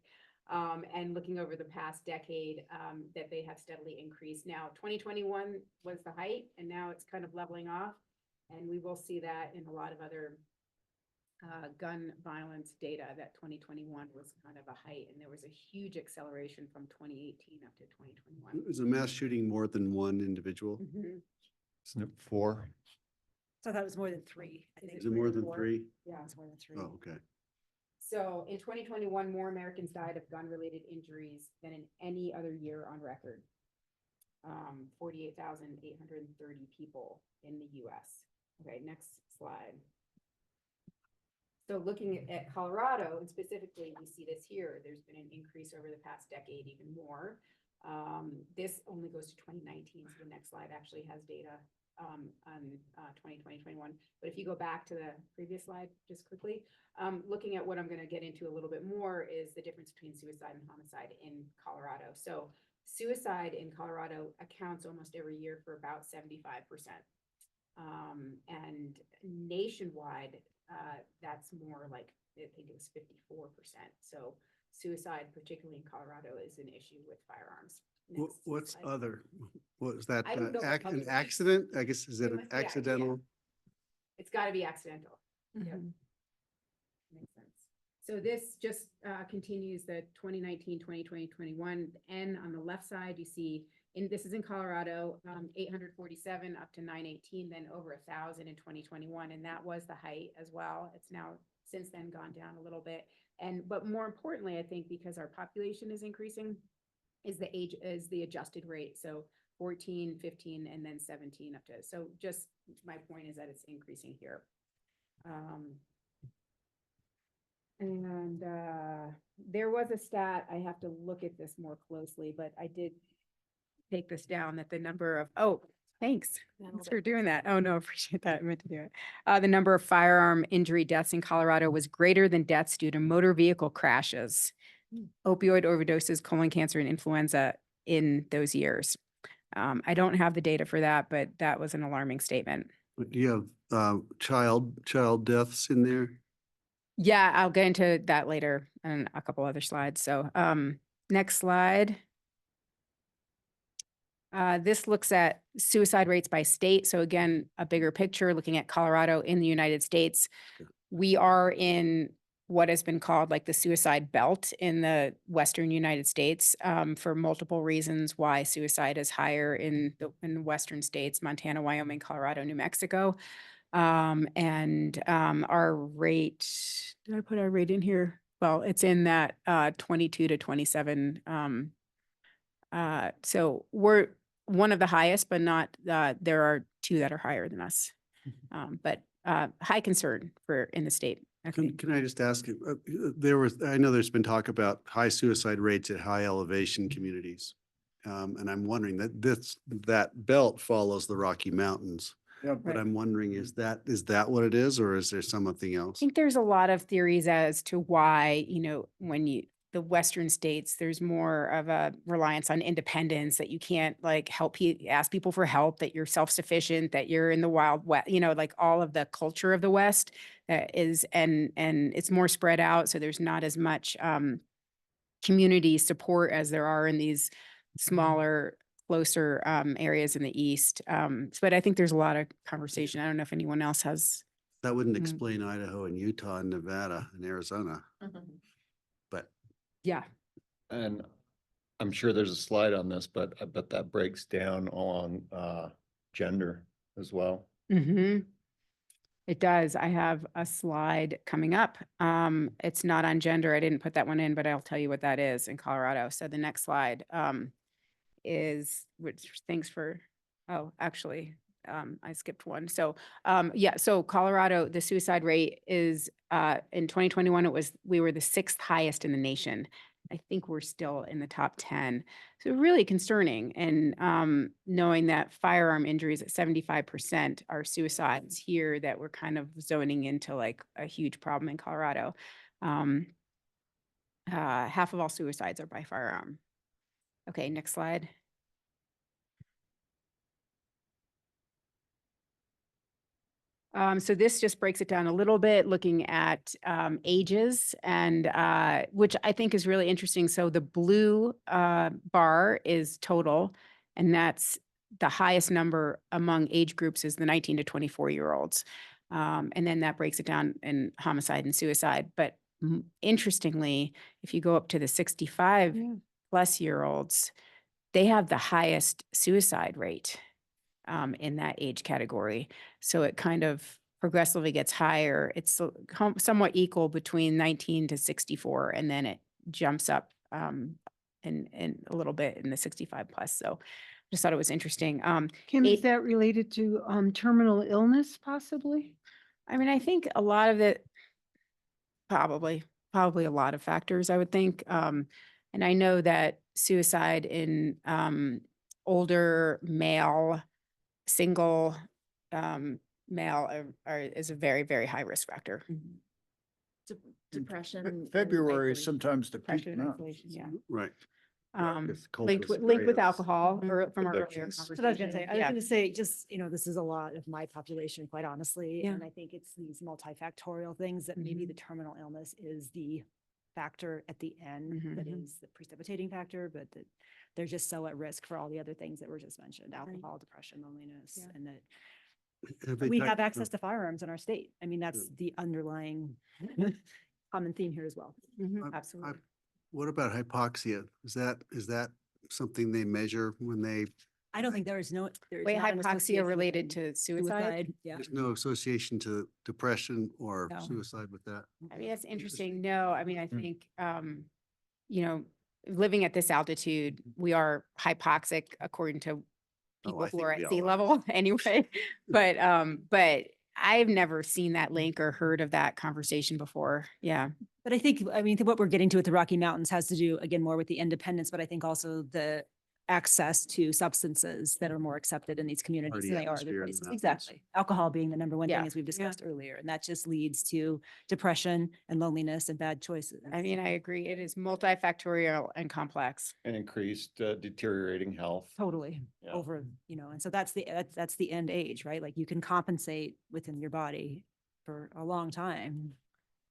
And looking over the past decade, that they have steadily increased. Now, 2021 was the height, and now it's kind of leveling off. And we will see that in a lot of other gun violence data, that 2021 was kind of a height, and there was a huge acceleration from 2018 up to 2021. Is a mass shooting more than one individual? Isn't it 4? So that was more than 3. I think. Is it more than 3? Yeah. It's more than 3. Oh, okay. So in 2021, more Americans died of gun-related injuries than in any other year on record. 48,830 people in the US. Okay, next slide. So looking at Colorado, and specifically, we see this here, there's been an increase over the past decade, even more. This only goes to 2019, so the next slide actually has data on 2020, 2021. But if you go back to the previous slide, just quickly, looking at what I'm going to get into a little bit more is the difference between suicide and homicide in Colorado. So suicide in Colorado accounts almost every year for about 75%. And nationwide, that's more like, I think it was 54%. So suicide, particularly in Colorado, is an issue with firearms. Next What's slide. other? What is that? I don't know what An public- accident? I guess, is it It an must be, yeah. accidental? It's got to be accidental. Yep. Makes sense. So this just continues the 2019, 2020, 21. N on the left side, you see, this is in Colorado, 847 up to 918, then over 1,000 in 2021. And that was the height as well. It's now since then gone down a little bit. But more importantly, I think because our population is increasing, is the adjusted rate. So 14, 15, and then 17 up to, so just my point is that it's increasing here. There was a stat, I have to look at this more closely, but I did take this down that the number of, thanks. Thanks for doing that. Oh, no, appreciate that. I meant to do it. The number of firearm injury deaths in Colorado was greater than deaths due to motor vehicle crashes, opioid overdoses, colon cancer, and influenza in those years. I don't have the data for that, but that was an alarming statement. Do you have child deaths in there? Yeah, I'll get into that later in a couple other slides. So next slide. This looks at suicide rates by state. So again, a bigger picture looking at Colorado in the United States. We are in what has been called like the suicide belt in the Western United States for multiple reasons why suicide is higher in the Western states, Montana, Wyoming, Colorado, New Mexico. Our rate, did I put our rate in here? Well, it's in that 22 to 27. So we're one of the highest, but not, there are two that are higher than us. But high concern for in the state. I think. Can I just ask, I know there's been talk about high suicide rates at high elevation communities. And I'm wondering that belt follows the Rocky Mountains. Yeah, But Right. I'm wondering, is that what it is, or is there something I else? think there's a lot of theories as to why, when the Western states, there's more of a reliance on independence, that you can't like ask people for help, that you're self-sufficient, that you're in the Wild West, like all of the culture of the West that is, and it's more spread out. So there's not as much community support as there are in these smaller, closer areas in the East. But I think there's a lot of conversation. I don't know if anyone else has. That wouldn't Mm. explain Idaho and Utah and Nevada and Arizona, but Yeah. And I'm sure there's a slide on this, but I bet that breaks down along gender as well. Mm-hmm. It does. I have a slide coming up. It's not on gender. I didn't put that one in, but I'll tell you what that is in Colorado. So the next slide is, actually, I skipped one. So so Colorado, the suicide rate is in 2021, we were the 6th highest in the nation. I think we're still in the top 10. So really concerning. And knowing that firearm injuries at 75% are suicides here, that we're kind of zoning into like a huge problem in Colorado. Half of all suicides are by firearm. Okay, next slide. So this just breaks it down a little bit, looking at ages, and which I think is really interesting. So the blue bar is total, and that's the highest number among age groups is the 19 to 24-year-olds. And then that breaks it down in homicide and suicide. But interestingly, if you go up to the 65 plus year olds, they have the highest suicide rate in that age category. So it kind of progressively gets higher. It's somewhat equal between 19 to 64, and then it jumps up in a little bit in the 65 plus. So just thought it was interesting. Kim, is Eight- that related to terminal illness possibly? I mean, I think a lot of it, probably a lot of factors, I would think. And I know that suicide in older male, single male is a very, very high risk factor. Depression. and February is isolation. sometimes the peak Depression and month. isolation, yeah. right. It's Linked cultural with areas. alcohol or from our earlier Addictions. That's what I was gonna say. conversation. I was Yeah. gonna say, just, this is a lot of my population, quite honestly. Yeah. And I think it's these multifactorial things that maybe the terminal illness is the factor at the end that Mhm. is the precipitating factor, but that they're just so at risk for all the other things that were just mentioned, alcohol, depression, loneliness, Yeah. and that they we talked- have access to firearms in our state. I mean, that's the underlying common theme here as well. Mhm, I- absolutely. What about hypoxia? Is that something they measure when they, I don't think there is there's Wait, not an hypoxia association related between to suicide? Yeah. there's no association to depression or No. suicide with that? I mean, that's interesting. No, I mean, I Mm. think, living at this altitude, we are hypoxic according to people I who think are we at all sea are. level anyway. But I've never seen that link or heard of that conversation before. Yeah. But I mean, what we're getting to with the Rocky Mountains has to do, again, more with the independence, but I think also the access to substances that are more accepted in these communities Party than they are atmosphere in other the places. mountains. Exactly. Alcohol being the number one Yeah. thing, as we've discussed earlier, and that just leads to depression and loneliness and bad choices. I mean, I agree. It is multifactorial and complex. And increased deteriorating health. Totally Yeah. over, and so that's the end age, right? Like you can compensate within your body for a long time.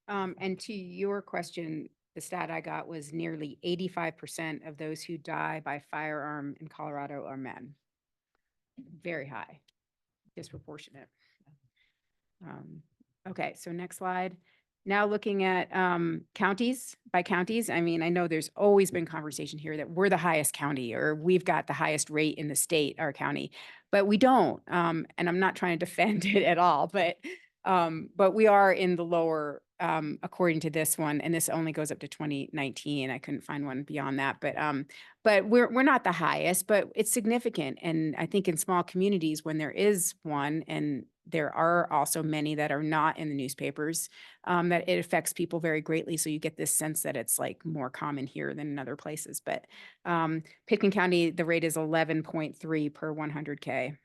And to your question, the stat I got was nearly 85% of those who die by firearm in Colorado are men. Very high, disproportionate. Okay, so next slide. now looking at counties by counties. I mean, I know there's always been conversation here that we're the highest county or we've got the highest rate in the state, our county, but we don't. And I'm not trying to defend it at all, but we are in the lower, according to this one, and this only goes up to 2019. I couldn't find one beyond that, but we're not the highest, but it's significant. And I think in small communities, when there is one, and there are also many that are not in the newspapers, that it affects people very greatly. So you get this sense that it's like more common here than in other places. But Pitkin County, the rate is 11.3 per 100K.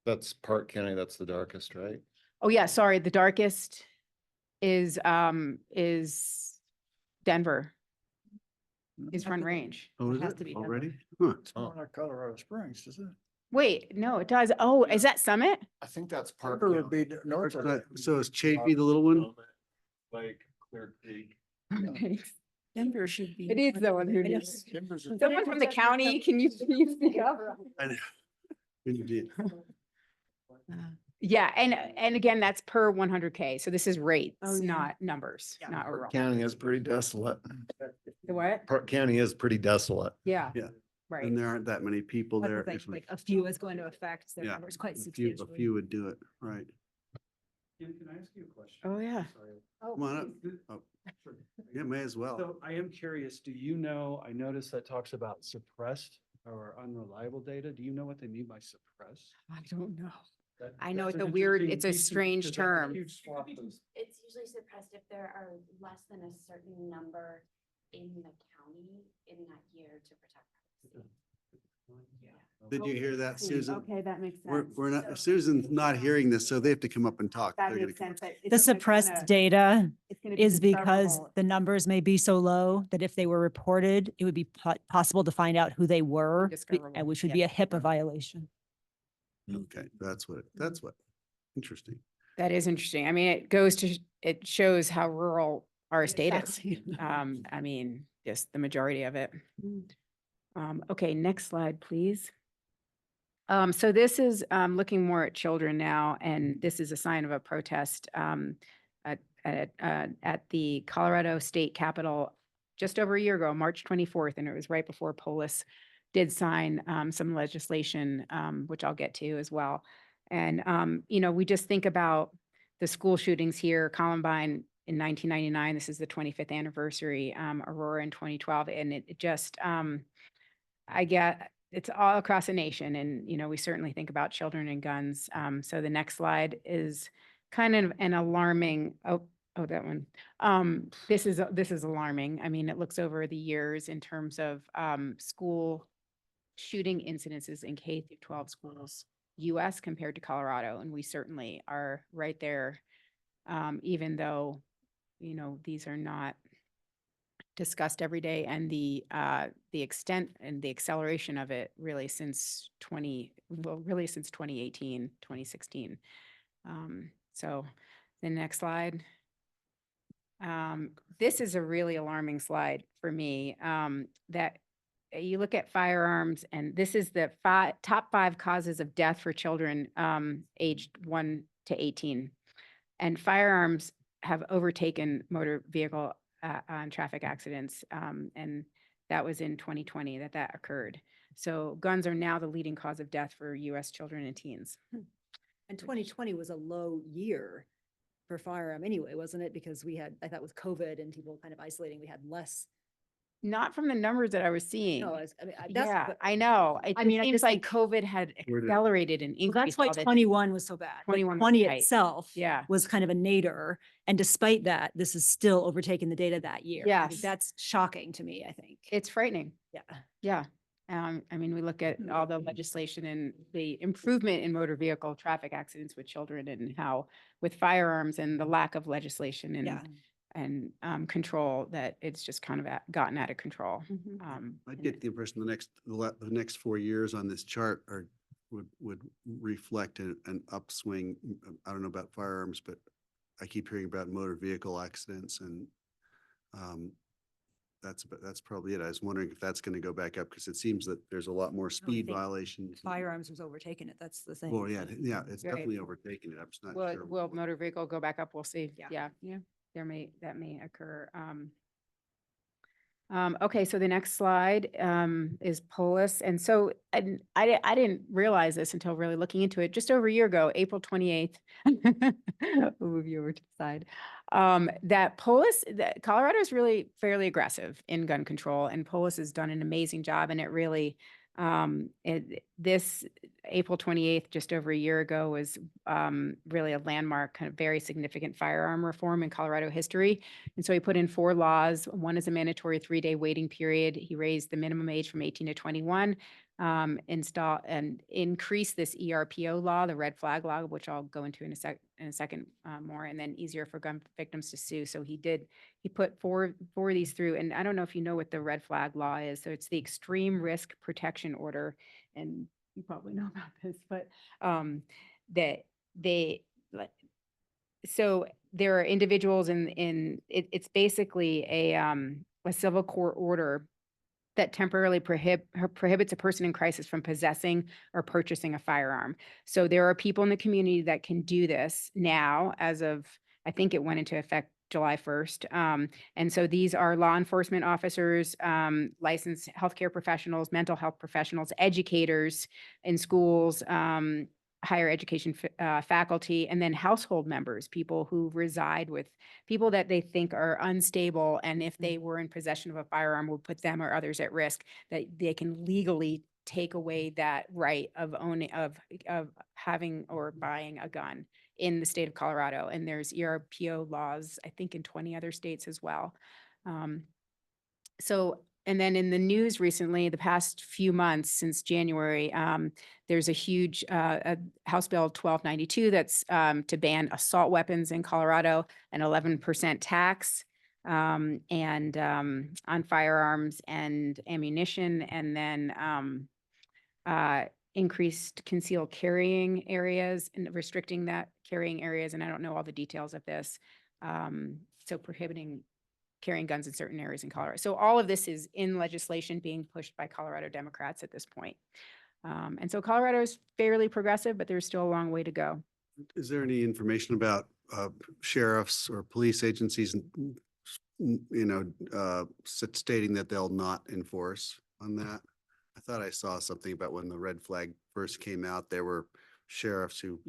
That's Park County, that's the darkest, right? Oh yeah, sorry, the darkest is Denver, is Front Range. Oh, is has it to be already? Huh. It's not like Colorado Springs, does it? Wait, no, it does. Oh, is that Summit? I think that's Park. Denver would be north of it. So is Chafee the little one? Like Clear Creek. Okay. Denver should be. It is the one who knows. Someone from the county, can you speak up? I know. Indeed. Yeah, and again, that's per 100K. So this is rates, Oh, yeah. not numbers, not overall. County is pretty desolate. The what? Park County is pretty desolate. Yeah. Yeah. Right. And there aren't that many people But there. the thing, If we- like a few is going to affect their Yeah, numbers quite a few substantially. would do it, right? Can I ask you a question? Oh, yeah. Sorry. Come on up. Oh, yeah, may as well. So I am curious, do you know, I noticed that talks about suppressed or unreliable data. Do you know what they mean by suppressed? I don't know. That- I know that's it's an a weird, interesting it's a piece of- strange 'cause that's a term. huge swath of- It's usually suppressed if there are less than a certain number in the county in that year to protect privacy. Did you hear that, Susan? Okay, that makes We're not, Susan's not hearing this, so they have to come up and talk. That They're gonna makes come- sense. that it's The almost suppressed gonna- data it's gonna be is because discoverable. the numbers may be so low that if they were reported, it would be possible to find out who they were, Discoverable, and which would yeah. be a HIPAA violation. Okay, that's what, interesting. That is interesting. I mean, it shows how rural our state is. I mean, just the majority of it. Okay, next slide, please. So this is looking more at children now, and this is a sign of a protest at the Colorado State Capitol just over a year ago, March 24th, and it was right before Polis did sign some legislation, which I'll get to as well. And we just think about the school shootings here, Columbine in 1999. This is the 25th anniversary. Aurora in 2012, and it just it's all across the nation, and we certainly think about children and guns. So the next slide is kind of an alarming. Oh, that one. This is alarming. I mean, it looks over the years in terms of school shooting incidences in K through 12 schools, U.S. compared to Colorado, and we certainly are right there. Even though these are not discussed every day, and the extent and the acceleration of it really since 2018, 2016. So the next slide. This is a really alarming slide for me, that you look at firearms, and this is the top 5 causes of death for children aged 1 to 18. And firearms have overtaken motor vehicle on traffic accidents. And that was in 2020 that occurred. So guns are now the leading cause of death for US children and teens. And 2020 was a low year for firearm anyway, wasn't it? Because I thought with COVID and people kind of isolating, we had less. Not from the numbers that I was seeing. No, that's. Yeah, but- I know. It I mean, I seems just like think- COVID had Where did- accelerated and Well, increased. that's why all the- 21 was so bad. Like 21 was 20 tight. itself Yeah. was kind of a nadir. And despite that, this is still overtaking the data that year. I mean, Yes. that's shocking to me, I think. It's frightening. Yeah. Yeah. I mean, we look at all the legislation and the improvement in motor vehicle traffic accidents with children, and how with firearms and the lack of legislation Yeah. and control, that it's just kind of gotten out of control. I get the impression the next 4 years on this chart would reflect an upswing. I don't know about firearms, but I keep hearing about motor vehicle accidents and that's probably it. I was wondering if that's going to go back up because it seems that there's a lot more speed think violations. Firearms was overtaking it. That's the thing. Well, yeah, yeah, it's Right. definitely overtaken it. I'm just not Will, sure. will what- motor vehicle go back up? We'll see. Yeah. Yeah, that may occur. Okay, so the next slide is Polis. And so I didn't realize this until really looking into it. Just over a year ago, April 28th, we'll move you over to the side, that Polis, that Colorado is really fairly aggressive in gun control, and Polis has done an amazing job. And it really, this April 28th, just over a year ago, was really a landmark, kind of very significant firearm reform in Colorado history. And so he put in 4 laws. One is a mandatory 3-day waiting period. He raised the minimum age from 18 to 21, install and increase this ERPO law, the red flag law, which I'll go into in a second more, and then easier for gun victims to sue. So he put four of these through. And I don't know if you know what the red flag law is. So it's the extreme risk protection order. And you probably know about this, but so there are individuals it's basically a civil court order that temporarily prohibits a person in crisis from possessing or purchasing a firearm. So there are people in the community that can do this now, as of, I think it went into effect July 1st. And so these are law enforcement officers, licensed healthcare professionals, mental health professionals, educators in schools, higher education faculty, and then household members, people who reside with people that they think are unstable. And if they were in possession of a firearm, would put them or others at risk, that they can legally take away that right of owning, of having or buying a gun in the state of Colorado. And there's ERPO laws, I think, in 20 other states as well. And then in the news recently, the past few months since January, there's a huge House Bill 1292 that's to ban assault weapons in Colorado, an 11% tax on firearms and ammunition, and then increased concealed carrying areas and restricting that carrying areas. And I don't know all the details of this. So prohibiting carrying guns in certain areas in Colorado. So all of this is in legislation being pushed by Colorado Democrats at this point. And so Colorado is fairly progressive, but there's still a long way to go. Is there any information about sheriffs or police agencies, stating that they'll not enforce on that? I thought I saw something about when the red flag first came out, there were sheriffs who,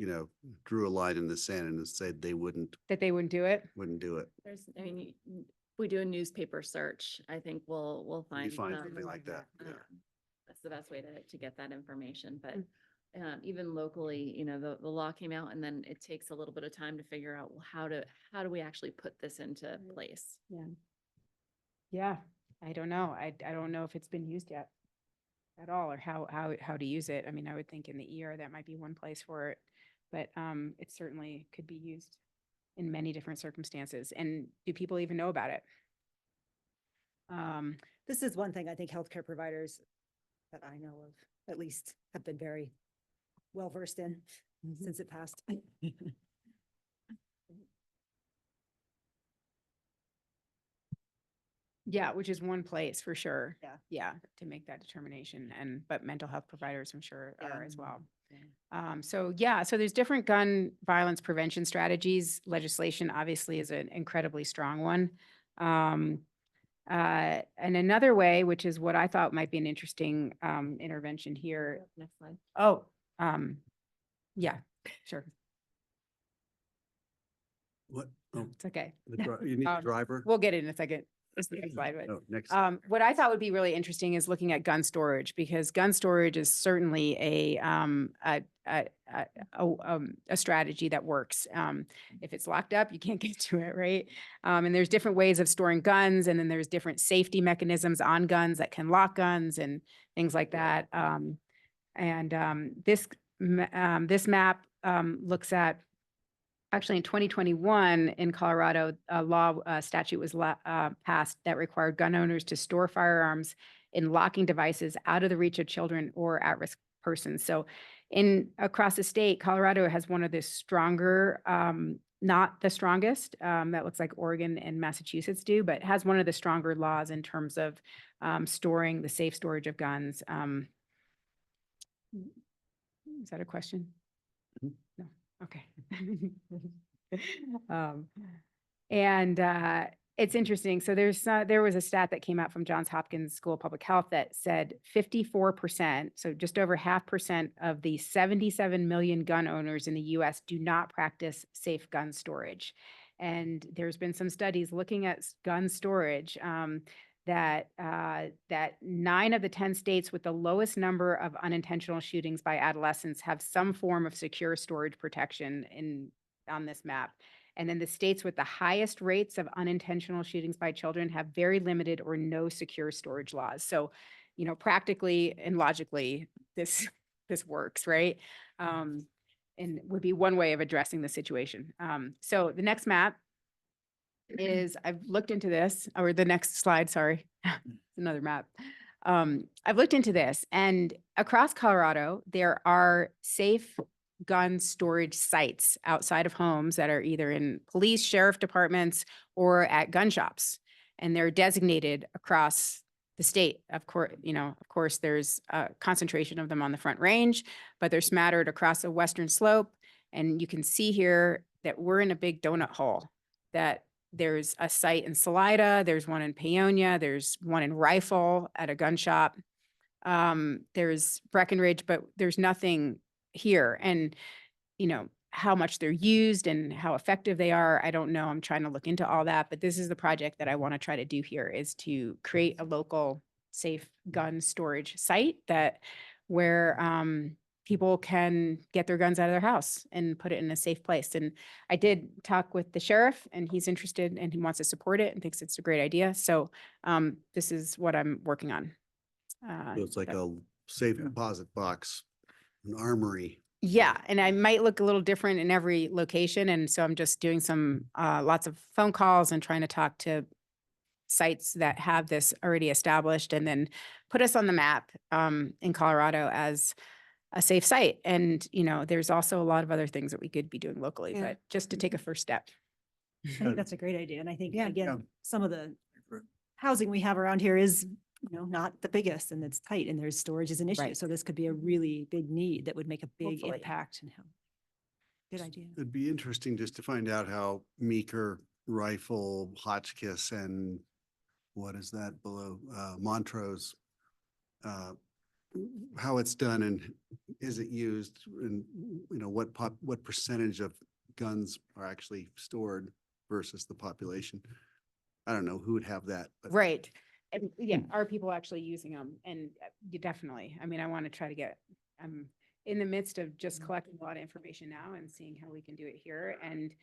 drew a line in the sand and said they wouldn't That they wouldn't do it? do it. If we do a newspaper search, I think we'll find. You find some, something like that. Yeah. That's the best way to get that information, but even locally, the law came out and then it takes a little bit of time to figure out, well, how do we actually put this into place? Yeah, I don't know. I don't know if it's been used yet at all, or how to use it. I mean, I would think in the ER that might be one place for it, but it certainly could be used in many different circumstances. And do people even know about it? This is one thing I think healthcare providers that I know of, at least, have been very well versed in since it passed. Yeah, which is one place for sure. Yeah. Yeah, to make that determination. But mental health providers, I'm sure, are as well. So there's different gun violence prevention strategies. Legislation obviously is an incredibly strong one. And another way, which is what I thought might be an interesting intervention here. Next slide. Oh, yeah, sure. What? Oh, It's okay. you need the driver? We'll get it in a second. It's the next slide, but Oh, next. what I thought would be really interesting is looking at gun storage, because gun storage is certainly a strategy that works. If it's locked up, you can't get to it, right? And there's different ways of storing guns, and then there's different safety mechanisms on guns that can lock guns and things like that. This map looks at. Actually, in 2021, in Colorado, a statute was passed that required gun owners to store firearms in locking devices out of the reach of children or at-risk persons. So across the state, Colorado has one of the stronger not the strongest. That looks like Oregon and Massachusetts do, but has one of the stronger laws in terms of storing the safe storage of guns. Is that a question? Mhm. No, okay. And it's interesting. So there was a stat that came out from Johns Hopkins School of Public Health that said 54%, so just over 0.5% of the 77 million gun owners in the US do not practice safe gun storage. And there's been some studies looking at gun storage that 9 of the 10 states with the lowest number of unintentional shootings by adolescents have some form of secure storage protection on this map. And then the states with the highest rates of unintentional shootings by children have very limited or no secure storage laws. So, practically and logically, this works, right? And would be one way of addressing the situation. So the next map is, I've looked into this, or the next slide, sorry, another map. I've looked into this, and across Colorado, there are safe gun storage sites outside of homes that are either in police, sheriff departments, or at gun shops. And they're designated across the state. Of course, there's a concentration of them on the Front Range, but they're smattered across a western slope. And you can see here that we're in a big donut hole, that there's a site in Salida, there's one in Paonia, there's one in Rifle at a gun shop. There's Breckenridge, but there's nothing here. And, how much they're used and how effective they are, I don't know. I'm trying to look into all that, but this is the project that I want to try to do here, is to create a local safe gun storage site where people can get their guns out of their house and put it in a safe place. And I did talk with the sheriff, and he's interested and he wants to support it and thinks it's a great idea. So this is what I'm working on. So it's like a safe deposit box, an armory. Yeah, and I might look a little different in every location. And so I'm just doing some lots of phone calls and trying to talk to sites that have this already established, and then put us on the map in Colorado as a safe site. And, there's also a lot of other things that we could be doing locally, but just to take a first step. I think that's a great idea. And I think, Yeah. again, some of the housing we have around here is, not the biggest, and it's tight, and there's storage is an issue. Right. So this could be a really big need that would make a big Hopefully. impact. And good idea. It'd be interesting just to find out how Meeker, Rifle, Hotchkiss, and what is that below, Montrose, how it's done, and is it used, and what percentage of guns are actually stored versus the population. I don't know who would have that, but Right. And yeah, are people actually using them? And you definitely, I want to try to I'm in the midst of just collecting a lot of information now and seeing how we can do it here. And,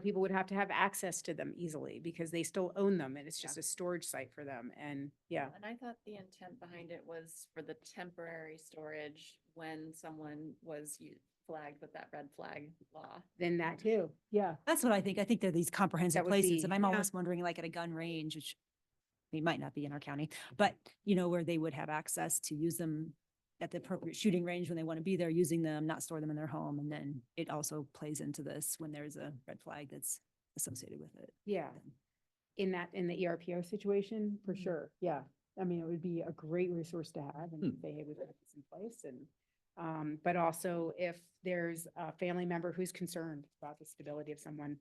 people would have to have access to them easily because they still own them, and it's just a storage site for them. And yeah. And I thought the intent behind it was for the temporary storage when someone was flagged with that red flag law. Then that too. Yeah. That's what I think. I think they're these comprehensive would places, be- and I'm yeah. almost wondering, like at a gun range, which we might not be in our county, but where they would have access to use them at the appropriate shooting range when they want to be there, using them, not store them in their home. And then it also plays into this when there's a red flag that's associated with it. Yeah. In the ERPO situation, for sure. Yeah. It would be a great resource to have and say, hey, we've got this in place. And, but also if there's a family member who's concerned about the stability of someone,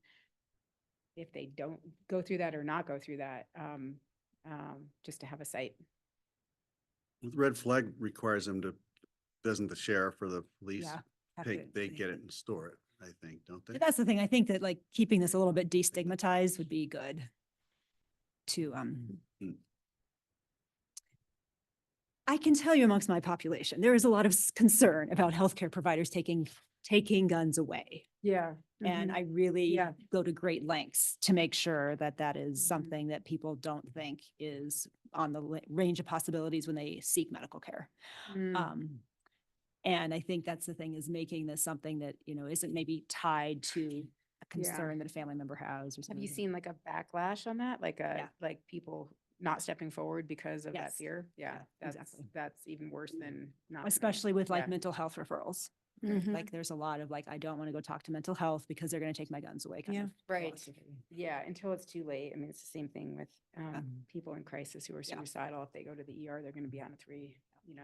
if they don't go through that or not go through that, just to have a site. the red flag requires them to, doesn't the sheriff or the police Yeah. have take, to- they get it and store it, I think, don't they? But that's the thing. I think that like keeping this a little bit destigmatized would be good to, I can tell you amongst my population, there is a lot of concern about healthcare providers taking guns away. Yeah. And I really Yeah. go to great lengths to make sure that that is something that people don't think is on the range of possibilities when they seek medical care. And I think that's the thing, is making this something that, isn't maybe tied to a concern that a family member has or Have something. you seen like a backlash on that? Yeah. Like people not stepping forward because of that Yes. fear? Yeah, Yeah, exactly. that's even worse than not. Especially with like Yeah. mental health referrals. right? Mhm. Like there's a lot of like, I don't want to go talk to mental health because they're going to take my guns away kind Yeah. of. Right. philosophy. Yeah, until it's too late. I mean, it's the same thing with people in crisis who are Yeah. suicidal. If they go to the ER, they're going to be on a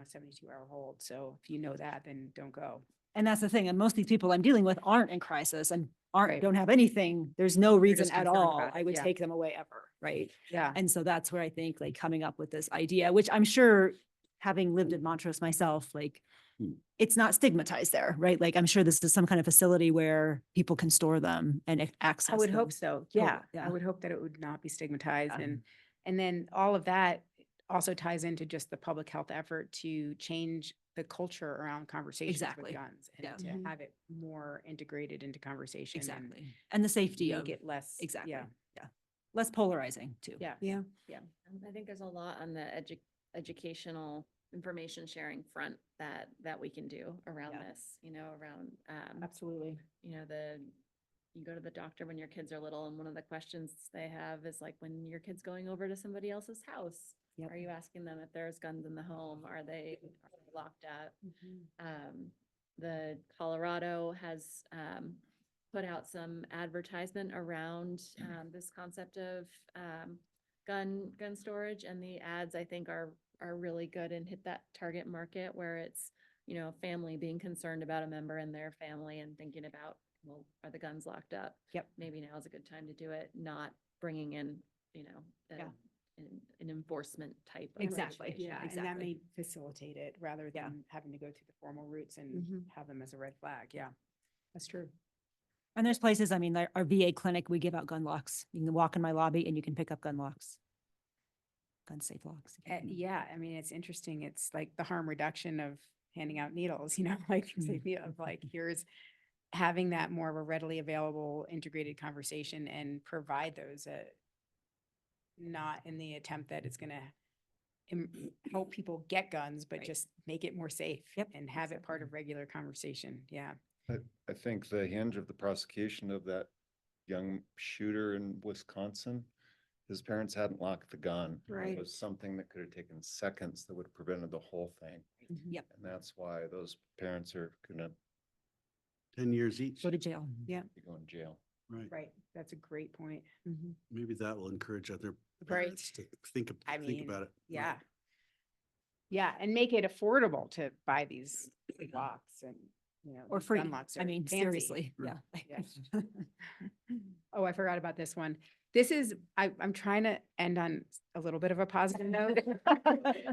72-hour hold. So if you know that, then don't go. And that's the thing. And most of these people I'm dealing with aren't in crisis and Right. don't have anything. There's no reason just at concerned all about it, I would yeah. take them away ever. Right. Yeah. And so that's where I think like coming up with this idea, which I'm sure having lived in Montrose myself, like it's not stigmatized there, right? Like I'm sure this is some kind of facility where people can store them and access I would them. hope so. Totally, Yeah. yeah. I would hope that it would not be stigmatized. Yeah. And then all of that also ties into just the public health effort to change the culture around conversations Exactly. with guns and Yeah. to Mhm. have it more integrated into conversation. Exactly. And the safety And of make it less. exactly. Yeah. Yeah. Less polarizing too. Yeah. Yeah. I think there's a lot on the educational information sharing front that we can do around Yeah. this, around, Absolutely. you go to the doctor when your kids are little and one of the questions they have is like, when your kid's going over to somebody else's house, Yep. are you asking them if there's guns in the home? Are they locked up? The Colorado has, put out some advertisement around, this concept of, gun storage, and the ads I think are really good and hit that target market where it's, a family being concerned about a member in their family and thinking about, well, are the guns locked up? Yep. Maybe now is a good time to do it, not bringing in, Yeah. an enforcement type of Exactly. situation. Yeah, and that Exactly. may facilitate it rather Yeah. than having to go through the formal routes and Mhm. have them as a red flag. Yeah, that's true. And there's places, I mean, like our VA clinic, we give out gun locks. You can walk in my lobby and you can pick up gun locks. Gun safe locks. if you can. Yeah, I mean, it's interesting. It's like the harm reduction of handing out needles, like safe needle, of like, here's having that more of a readily available integrated conversation and provide those, not in the attempt that it's gonna help people get guns, but Right. just make it more safe. Yep, And have it part of regular conversation. Yeah. I think the hinge of the prosecution of that young shooter in Wisconsin, his parents hadn't locked the gun. Right. It was something that could have taken seconds that would have prevented the whole thing. Yep. And that's why those parents are gonna 10 years each. Go to jail. be going to jail. Right. Right. That's a great point. Maybe that will encourage other Right. parents to think I think mean, about it. Yeah. Yeah, and make it affordable to buy these locks and, Or these free. gun locks I are mean, fancy. seriously, yeah. Yeah. Oh, I forgot about this one. This is, I'm trying to end on a little bit of a positive note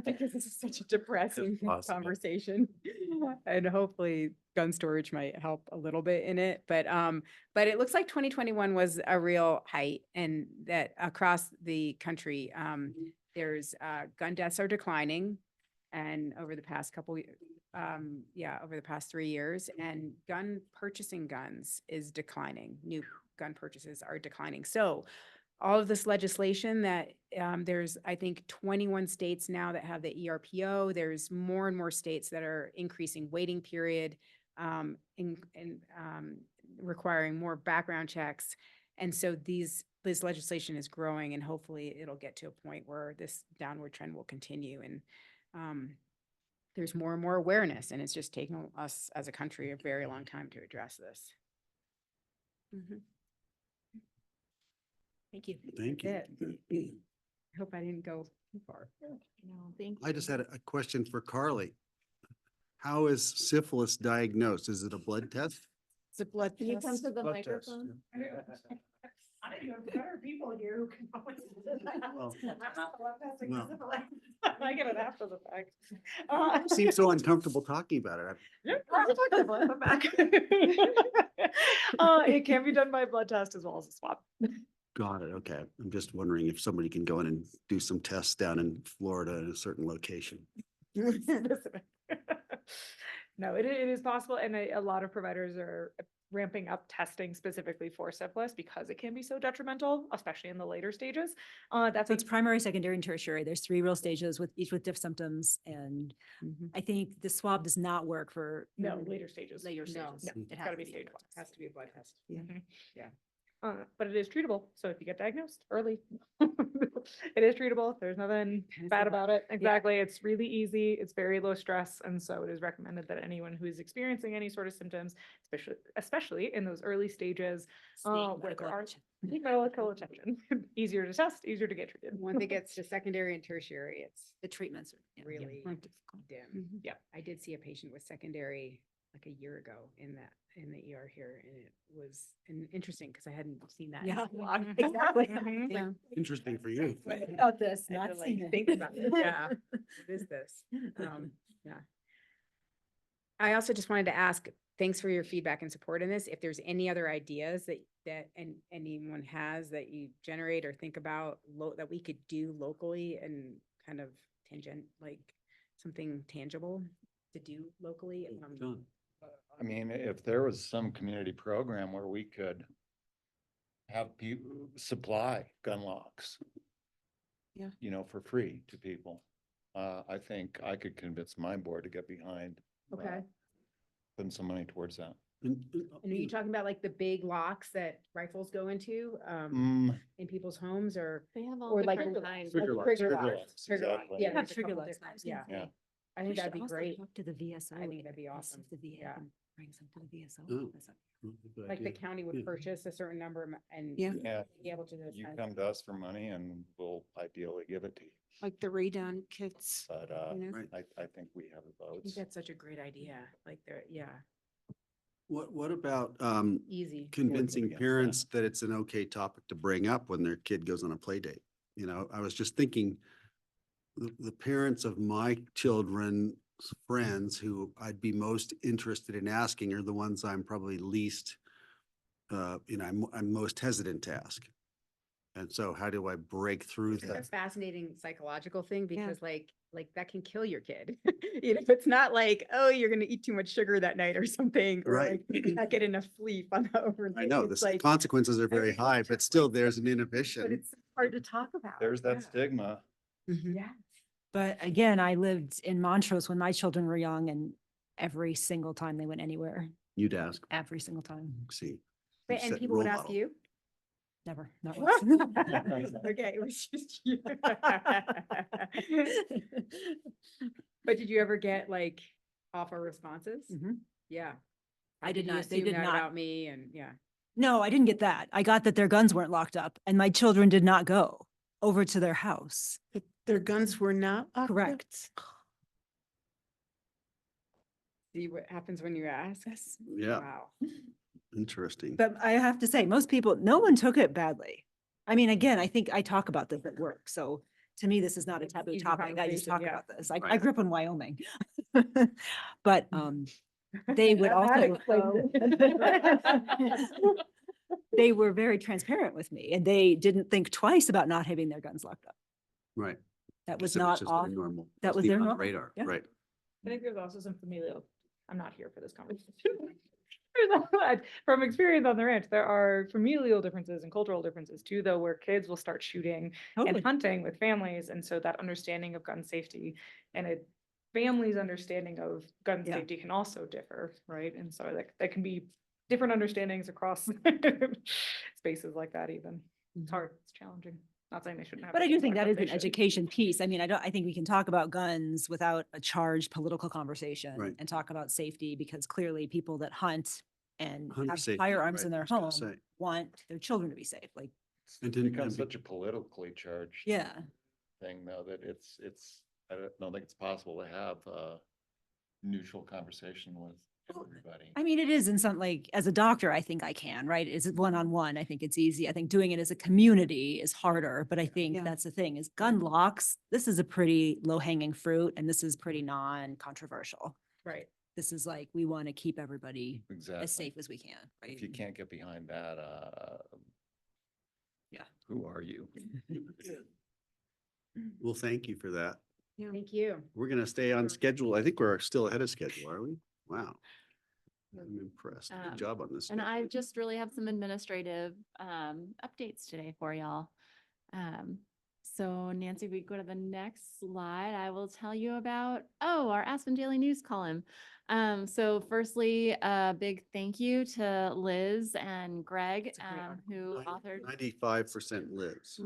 because this is such a depressing possible. conversation. And hopefully gun storage might help a little bit in it, but it looks like 2021 was a real height and that across the country, there's, gun deaths are declining. And over the past over the past 3 years, and purchasing guns is declining. New gun purchases are declining. So all of this legislation that there's, I think, 21 states now that have the ERPO. There's more and more states that are increasing waiting period, and requiring more background checks. And so this legislation is growing, and hopefully it'll get to a point where this downward trend will continue. And there's more and more awareness, and it's just taking us as a country a very long time to address this. Thank you. Thank you. That's I hope I didn't go too far. No, thank I just you. had a question for Carly. How is syphilis diagnosed? Is it a blood test? It's a blood Can you come test. to the Blood test, microphone? I didn't know there are people here who can always. Well, I'm not the one testing well. syphilis. I get it after the fact. Seems so uncomfortable talking about it. Yeah, I'll talk about the back. It can be done by blood test as well as a swab. Got it. Okay. I'm just wondering if somebody can go in and do some tests down in Florida in a certain location. No, it is possible, and a lot of providers are ramping up testing specifically for syphilis because it can be so detrimental, especially in the later stages. That's So it's primary, secondary, and tertiary. There's 3 real stages with each with different symptoms. And I think the swab does not work for no later stages. later No. stages. No, It it's has gotta to be be. stage one. Has to be a blood test. Mhm. Yeah. But it is treatable. So if you get diagnosed early, it is treatable. There's nothing bad about it. Exactly. It's really easy. It's very low stress. And so it is recommended that anyone who is experiencing any sort of symptoms, especially in those early stages, where there are seek medical attention, easier to test, easier to get treated. Once it gets to secondary and tertiary, it's The treatments are really More dim. Mhm. Yeah. I did see a patient with secondary like a year ago in the ER here, and it was interesting because I hadn't seen that. in Yeah, so long. exactly. Mhm. Yeah. Interesting for you. About this, I had not to, like, seen it. think about it. Yeah. What is this? Yeah. I also just wanted to ask, thanks for your feedback and support in this. If there's any other ideas that anyone has that you generate or think about that we could do locally and kind of tangent, like something tangible to do locally. Done. I mean, if there was some community program where we could have people supply gun locks. Yeah. You know, for free to people. I think I could convince my board to get behind. Okay. Putting some money towards that. And- And are you talking about like the big locks that rifles go into, in people's homes or? They have Or all like different the- kinds. Trigger like locks, trigger trigger locks, locks, trigger locks. exactly. Yeah, Have there's a trigger couple locks. different- I was gonna Yeah. say. Yeah. I think that'd be great. Talk to the VSO. I think that'd be awesome. The VA Yeah. can bring some to the VSO. Oh. office. Good Like the idea. county would Yeah. purchase a certain number and Yeah. Yeah, be able to. you dispense. come to us for money and we'll ideally give it to you. Like the radon kits. But you know? Right. I think we have the I think votes. that's such a great idea. Like they're, yeah, What about easy. convincing against parents that it's an okay topic to bring up when their kid goes on a play date? You know, I was just thinking, the parents of my children's friends who I'd be most interested in asking are the ones I'm probably least, I'm most hesitant to ask. And so how do I break through It's a that? fascinating psychological thing Yeah. because like that can kill your kid. You know, it's not like, oh, you're gonna eat too much sugar that night or something, or Right. like not get enough sleep on the overnight. I know It's the like, consequences are very high, but still there's an but inhibition. it's hard to talk about. There's that Yeah. stigma. Yeah. But again, I lived in Montrose when my children were young, and every single time they went anywhere, You'd ask, every single time, see. But, and set people would role ask model. you? never, not once. Okay, it was just you. But did you ever get like awful responses? Mhm. Yeah. I Like, did you not, they assume did that not. About me and yeah. No, I didn't get that. I got that their guns weren't locked up and my children did not go over to their house. But their guns were not locked up? Correct. See what happens when you ask? Yeah, Wow. interesting. But I have to say, most people, no one took it badly. I mean, again, I think I talk about this at work, so to me, this is not a taboo Easy topic. I just conversation, talk yeah. about this. I Right. grew up in Wyoming. But, they would That also, explains it. they were very transparent with me and they didn't think twice about not having their guns locked up. Right. That was So it's not just off. their normal. that it's was the their on normal, Radar, yeah. right. I think there's also some familial, I'm not here for this conversation. There's a lot, from experience on the ranch, there are familial differences and cultural differences too, though, where kids will start shooting Totally. and hunting with families. And so that understanding of gun safety and a family's understanding of gun Yeah. safety can also differ, right? And so that can be different understandings across spaces like that even. It's hard, it's challenging. Not saying they shouldn't have. But I their do guns think locked that up, is they an should. education piece. I mean, I think we can talk about guns without a charged political conversation Right. and talk about safety because clearly people that hunt and Hunter have safety, firearms right, in I their was gonna home say. want their children to be safe. Like, And It didn't becomes and be- such a politically charged yeah. thing though, that I don't think it's possible to have a neutral conversation with everybody. I mean, it is in some, like, as a doctor, I think I can, right? Is it one-on-one? I think it's easy. I think doing it as a community is harder, but I think Yeah. that's the thing is gun locks. This is a pretty low-hanging fruit and this is pretty non-controversial. Right. This is like, we want to keep everybody Exactly. as safe as we can, right? If you can't get behind that, Yeah. who are you? Well, thank you for that. Thank you. We're gonna stay on schedule. I think we're still ahead of schedule, are we? Wow. I'm impressed. Good job on this. And schedule. I just really have some administrative updates today for y'all. So Nancy, we go to the next slide. I will tell you about, our Aspen Daily News column. So firstly, a big thank you to Liz and Greg, who authored 95% Liz.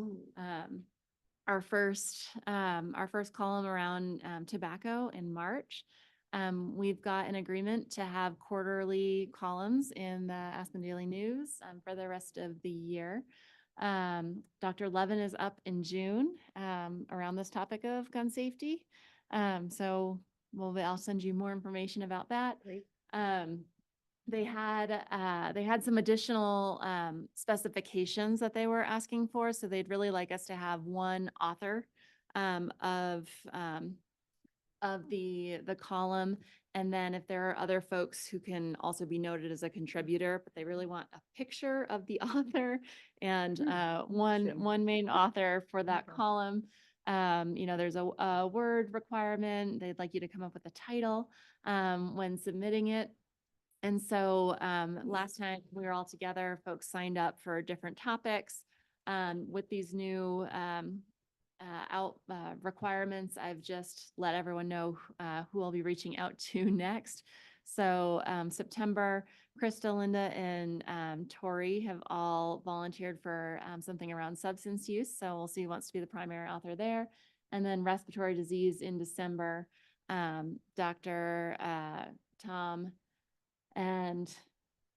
our first column around tobacco in March. We've got an agreement to have quarterly columns in the Aspen Daily News for the rest of the year. Dr. Levin is up in June around this topic of gun safety. So I'll send you more information about that. Great. They had some additional specifications that they were asking for. So they'd really like us to have one author of the column. And then if there are other folks who can also be noted as a contributor, but they really want a picture of the author and one main author for that column. There's a word requirement. They'd like you to come up with a title when submitting it. And so last time we were all together, folks signed up for different topics. With these new requirements, I've just let everyone know who I'll be reaching out to next. So September, Krista, Linda, and Tori have all volunteered for something around substance use. So we'll see who wants to be the primary author there. And then respiratory disease in December, Dr. Tom and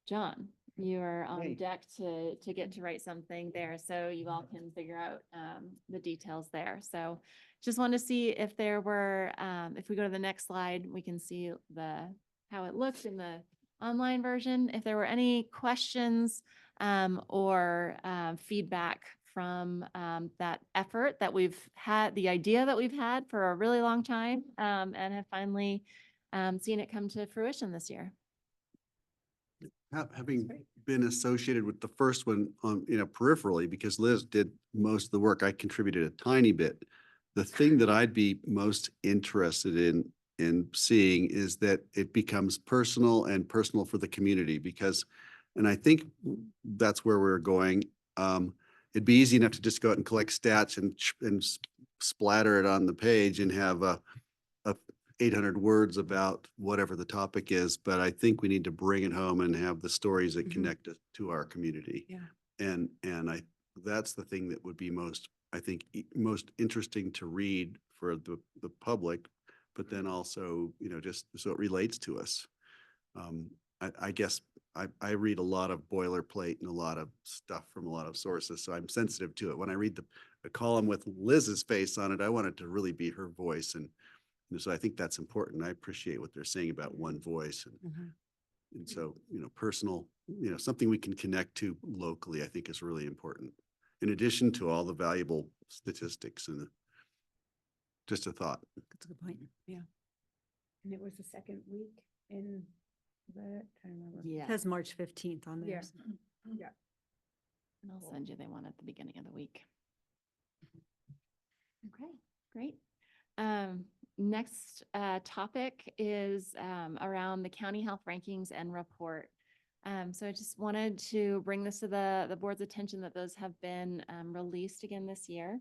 John, you are on deck to get to write something there, so you all can figure out the details there. So just want to see if there were, if we go to the next slide, we can see how it looks in the online version. If there were any questions or feedback from that effort that we've had, the idea that we've had for a really long time, and have finally seen it come to fruition this year. Having been associated with the first one peripherally, because Liz did most of the work, I contributed a tiny bit. The thing that I'd be most interested in seeing is that it becomes personal and personal for the community, and I think that's where we're going. It'd be easy enough to just go out and collect stats and splatter it on the page and have a 800 words about whatever the topic is, but I think we need to bring it home and have the stories that connect it to our community. Yeah. And that's the thing that would be most interesting to read for the public, but then also, just so it relates to us. I guess I read a lot of boilerplate and a lot of stuff from a lot of sources, so I'm sensitive to it. When I read the column with Liz's face on it, I want it to really be her voice. And so I think that's important. I appreciate what they're saying about one voice. And so, personal, something we can connect to locally, I think is really important. In addition to all the valuable statistics and just a thought. That's a good point. Yeah. And it was the second week in that, I remember. Yeah. It says March 15th on there. Yeah. so. Yeah. And I'll send you the one at the beginning of the week. Okay, great. Next topic is around the county health rankings and report. So I just wanted to bring this to the board's attention that those have been released again this year.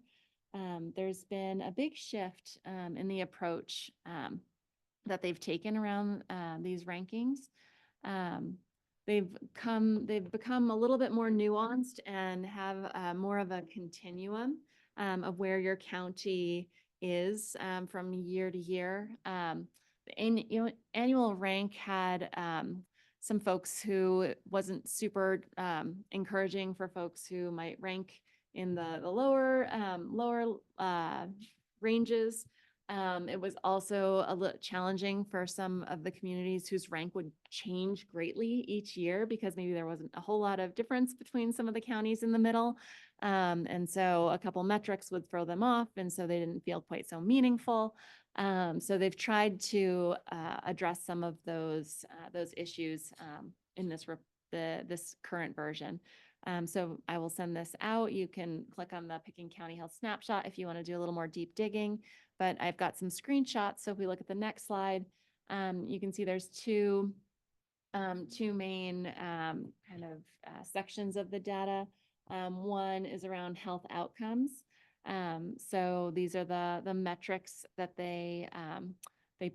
There's been a big shift in the approach that they've taken around these rankings. They've become a little bit more nuanced and have more of a continuum of where your county is from year to year. The annual rank had some folks who wasn't super encouraging for folks who might rank in the lower ranges. It was also a little challenging for some of the communities whose rank would change greatly each year because maybe there wasn't a whole lot of difference between some of the counties in the middle. And so a couple metrics would throw them off, and so they didn't feel quite so meaningful. So they've tried to address some of those issues in this current version. So I will send this out. You can click on the Pitkin County Health Snapshot if you want to do a little more deep digging, but I've got some screenshots. So if we look at the next slide, you can see there's two main kind of sections of the data. One is around health outcomes. So these are the metrics that they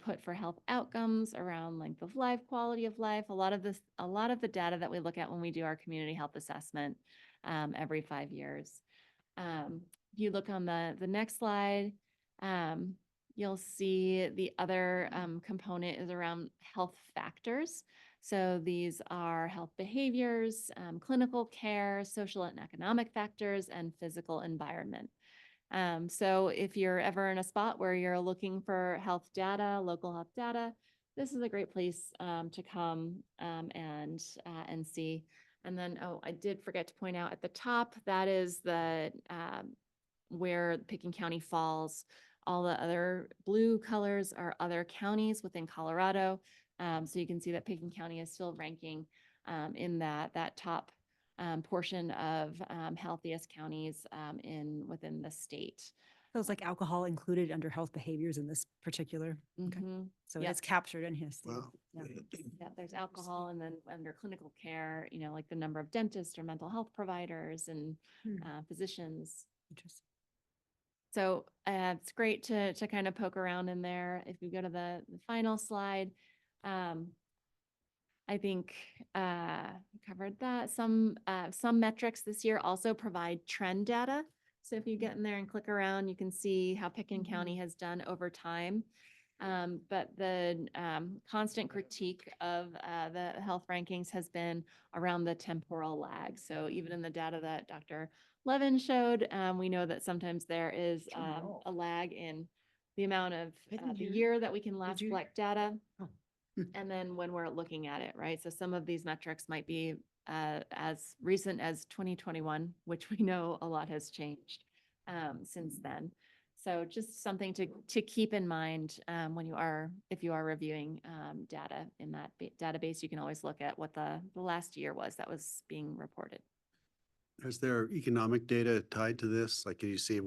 put for health outcomes around length of life, quality of life, a lot of the data that we look at when we do our community health assessment every 5 years. If you look on the next slide, you'll see the other component is around health factors. So these are health behaviors, clinical care, social and economic factors, and physical environment. So if you're ever in a spot where you're looking for health data, local health data, this is a great place to come and see. And then, oh, I did forget to point out at the top, that is the where Pitkin County falls. All the other blue colors are other counties within Colorado. So you can see that Pitkin County is still ranking in that top portion of healthiest counties within the state. So it's like alcohol included under health behaviors in this particular. Okay. Mhm. So Yep. it's captured in his. Wow. Yeah. Yeah, there's alcohol, and then under clinical care, like the number of dentists or mental health providers and physicians. Interesting. So it's great to kind of poke around in there. If you go to the final slide, I think covered that. Some metrics this year also provide trend data. So if you get in there and click around, you can see how Pitkin County has done over time. But the constant critique of the health rankings has been around the temporal lag. So even in the data that Dr. Levin showed, we know that sometimes there is a lag in the amount of the year that we can last collect data. And then when we're looking at it, right? So some of these metrics might be as recent as 2021, which we know a lot has changed since then. So just something to keep in mind if you are reviewing data in that database. You can always look at what the last year was that was being reported. Is there economic data tied to this? Like, can you see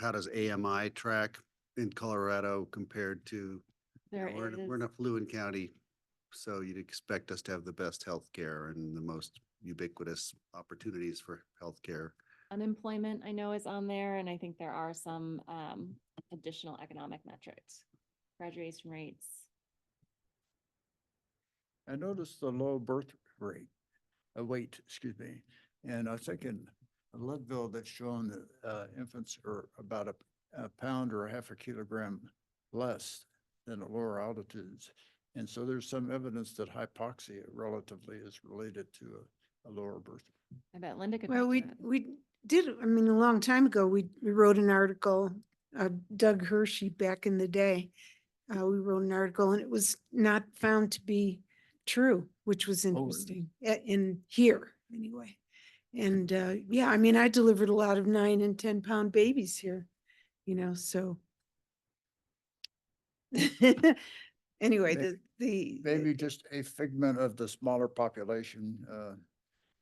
how does AMI track in Colorado compared to, we're in a fluid county, so you'd expect us to have the best healthcare and the most ubiquitous opportunities for healthcare. Unemployment, I know, is on there, and I think there are some additional economic metrics, graduation rates. I noticed the low birth rate, weight, excuse me. And I think in Leadville, that's shown that infants are about a pound or a half a kilogram less than at lower altitudes. And so there's some evidence that hypoxia relatively is related to a lower birth rate. I bet Linda could. Well, talk we to that. did, I mean, a long time ago, we wrote an article, Doug Hershey back in the day. We wrote an article and it was not found to be true, which was interesting in here anyway. And yeah, I mean, I delivered a lot of 9 and 10 pound babies here, so. Anyway, Maybe just a figment of the smaller population,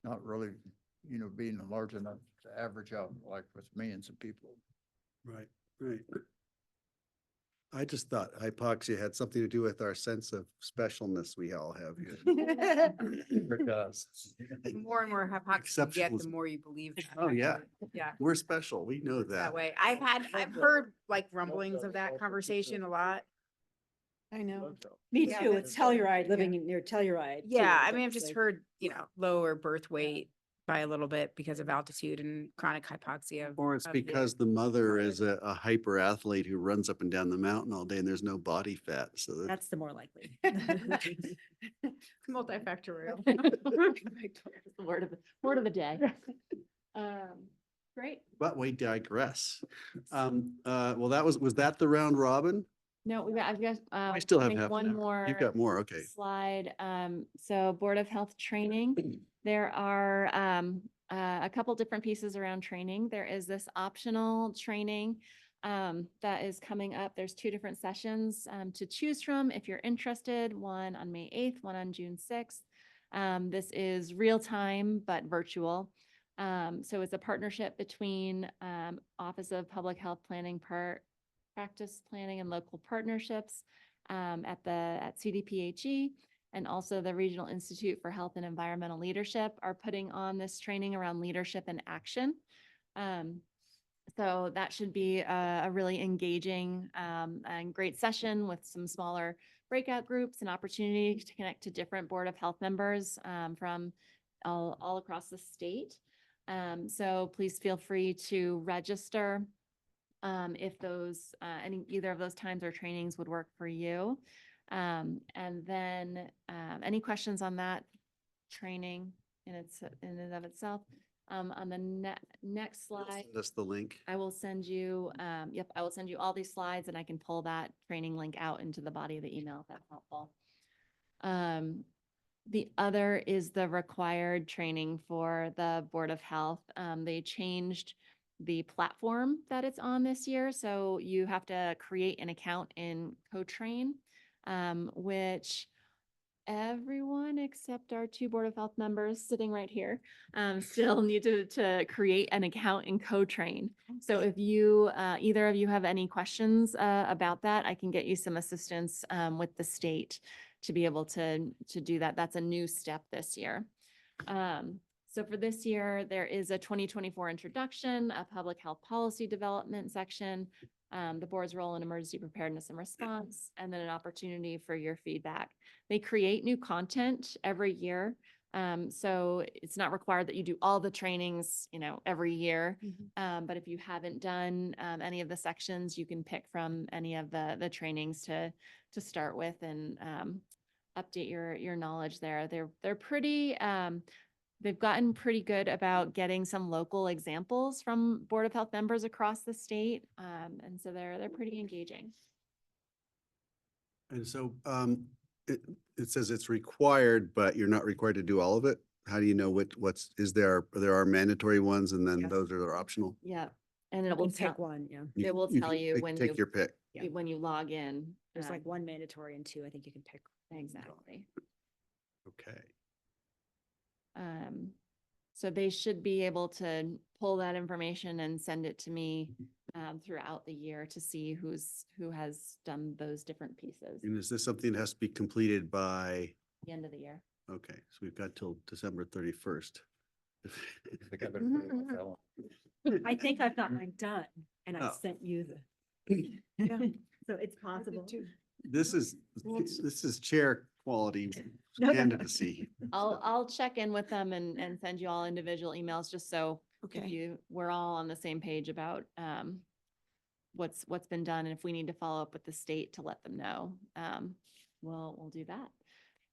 not really, being large enough to average out like with millions of people. Right, right. I just thought hypoxia had something to do with our sense of specialness we all have here. It does. More and more hypocrisy you get, the Exceptionalism. more you believe. that. Oh, yeah. Yeah. We're special. We know that. That way. I've heard like rumblings of that conversation a lot. I know. Me Yeah, too. that's- It's Telluride, living near Telluride. too, Yeah, I but mean, I've it's just like- heard, lower birth weight by a little bit because of altitude and chronic hypoxia. Or it's of- because the mother is a hyper athlete who runs up and down the mountain all day and there's no body fat. So That's the more likely. Multifactorial. Word of the day. Great. but we digress. Well, was that the round robin? No, I've got. I still have think half an one hour. more. You've got more, okay. Slide. So Board of Health training. There are a couple different pieces around training. There is this optional training that is coming up. There's 2 different sessions to choose from if you're interested. One on May 8th, one on June 6th. This is real time but virtual. So it's a partnership between Office of Public Health Planning, Practice Planning and Local Partnerships at CDPHE, and also the Regional Institute for Health and Environmental Leadership are putting on this training around leadership and action. So that should be a really engaging and great session with some smaller breakout groups and opportunity to connect to different Board of Health members from all across the state. So please feel free to register if those either of those times or trainings would work for you. And then any questions on that training in and of itself? On the next slide, Send us the link. I will send you, I will send you all these slides and I can pull that training link out into the body of the email if that's helpful. The other is the required training for the Board of Health. They changed the platform that it's on this year. So you have to create an account in CoTrain, which everyone except our 2 Board of Health members sitting right here still need to create an account in CoTrain. So if you, either of you have any questions about that, I can get you some assistance with the state to be able to do that. That's a new step this year. So for this year, there is a 2024 introduction, a public health policy development section, the board's role in emergency preparedness and response, and then an opportunity for your feedback. They create new content every year. So it's not required that you do all the trainings, every year. But if you haven't done any of the sections, you can pick from any of the trainings to start with and update your knowledge there. They're pretty, they've gotten pretty good about getting some local examples from Board of Health members across the state. And so they're pretty engaging. And so it says it's required, but you're not required to do all of it. How do you know there are mandatory ones and then Yes. those are optional? Yeah. And You it will can pick tell, one, yeah. it will tell can you when take your pick. when you log in. There's like 1 mandatory and 2, I think you can pick. Exactly. Okay. So they should be able to pull that information and send it to me throughout the year to see who has done those different pieces And is this something that has to be completed by, at the end of the year. okay, so we've got till December 31st. I think I've been putting off that one. I think I've got mine done and I Oh. sent you the. So it's possible. This is chair quality No, no. candidacy. I'll check in with them and send you all individual emails just so if Okay. we're all on the same page about what's been done, and if we need to follow up with the state to let them know, we'll do that.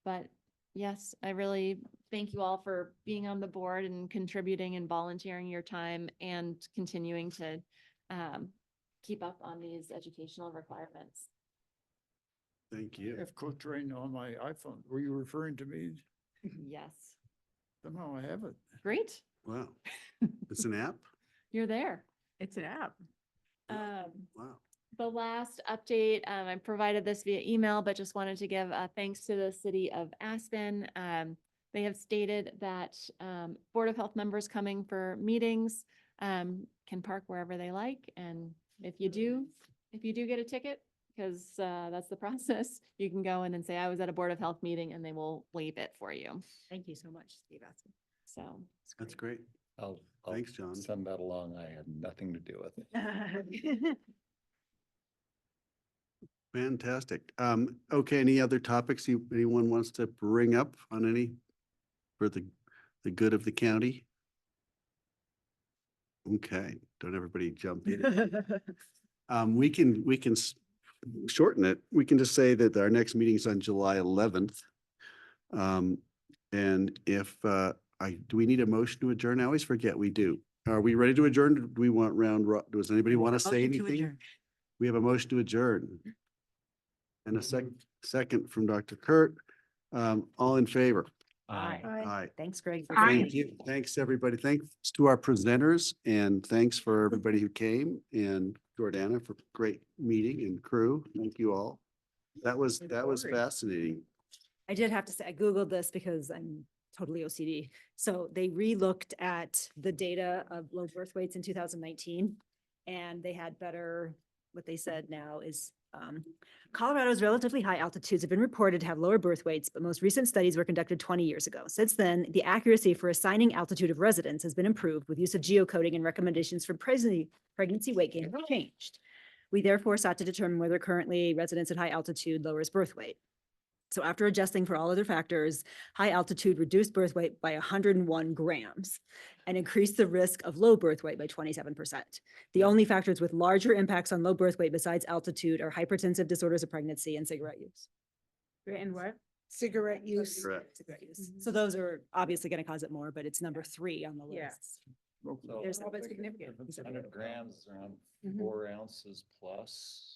But yes, I really thank you all for being on the board and contributing and volunteering your time and continuing to keep up on these educational requirements. Thank I you. have CoTrain on my iPhone. Were you referring to me? Yes, Somehow I have it. great. Wow. It's an app? You're there. It's an app. Wow. The last update, I provided this via email, but just wanted to give thanks to the city of Aspen. They have stated that Board of Health members coming for meetings can park wherever they like. And if you do get a ticket, because that's the process, you can go in and say, I was at a Board of Health meeting, and they will waive it for you. Thank you so much, Steve. So That's great. I'll Thanks, John. send that along. I had nothing to do with it. Fantastic. Okay, any other topics anyone wants to bring up on for the good of the county? Okay, don't everybody jump in. We can shorten it. We can just say that our next meeting is on July 11th. And if do we need a motion to adjourn? I always forget we do. Are we ready to adjourn? Do we want does anybody want to say anything? We have a motion to adjourn. And a second from Dr. Kurt. All in favor? Aye. Thanks, Greg. for Thank coming. you. Thanks, everybody. Thanks to our presenters and thanks for everybody who came and Jordana for great meeting and crew. Thank you all. That was fascinating. I did have to say, I Googled this because I'm totally OCD. So they re-looked at the data of low birth weights in 2019 and they had better, what they said now is Colorado's relatively high altitudes have been reported to have lower birth weights, but most recent studies were conducted 20 years ago. Since then, the accuracy for assigning altitude of residence has been improved with use of geocoding, and recommendations for pregnancy weight gain have changed. We therefore sought to determine whether currently residence at high altitude lowers birth weight. So after adjusting for all other factors, high altitude reduced birth weight by 101 grams and increased the risk of low birth weight by 27%. The only factors with larger impacts on low birth weight besides altitude are hypertensive disorders of pregnancy and cigarette use. And what? Cigarette use. Correct. Cigarette use. So those are obviously going to cause it more, but it's number 3 on the Yeah. list. So There's Oh, but significant. 100 grams is around Mhm. 4 ounces plus.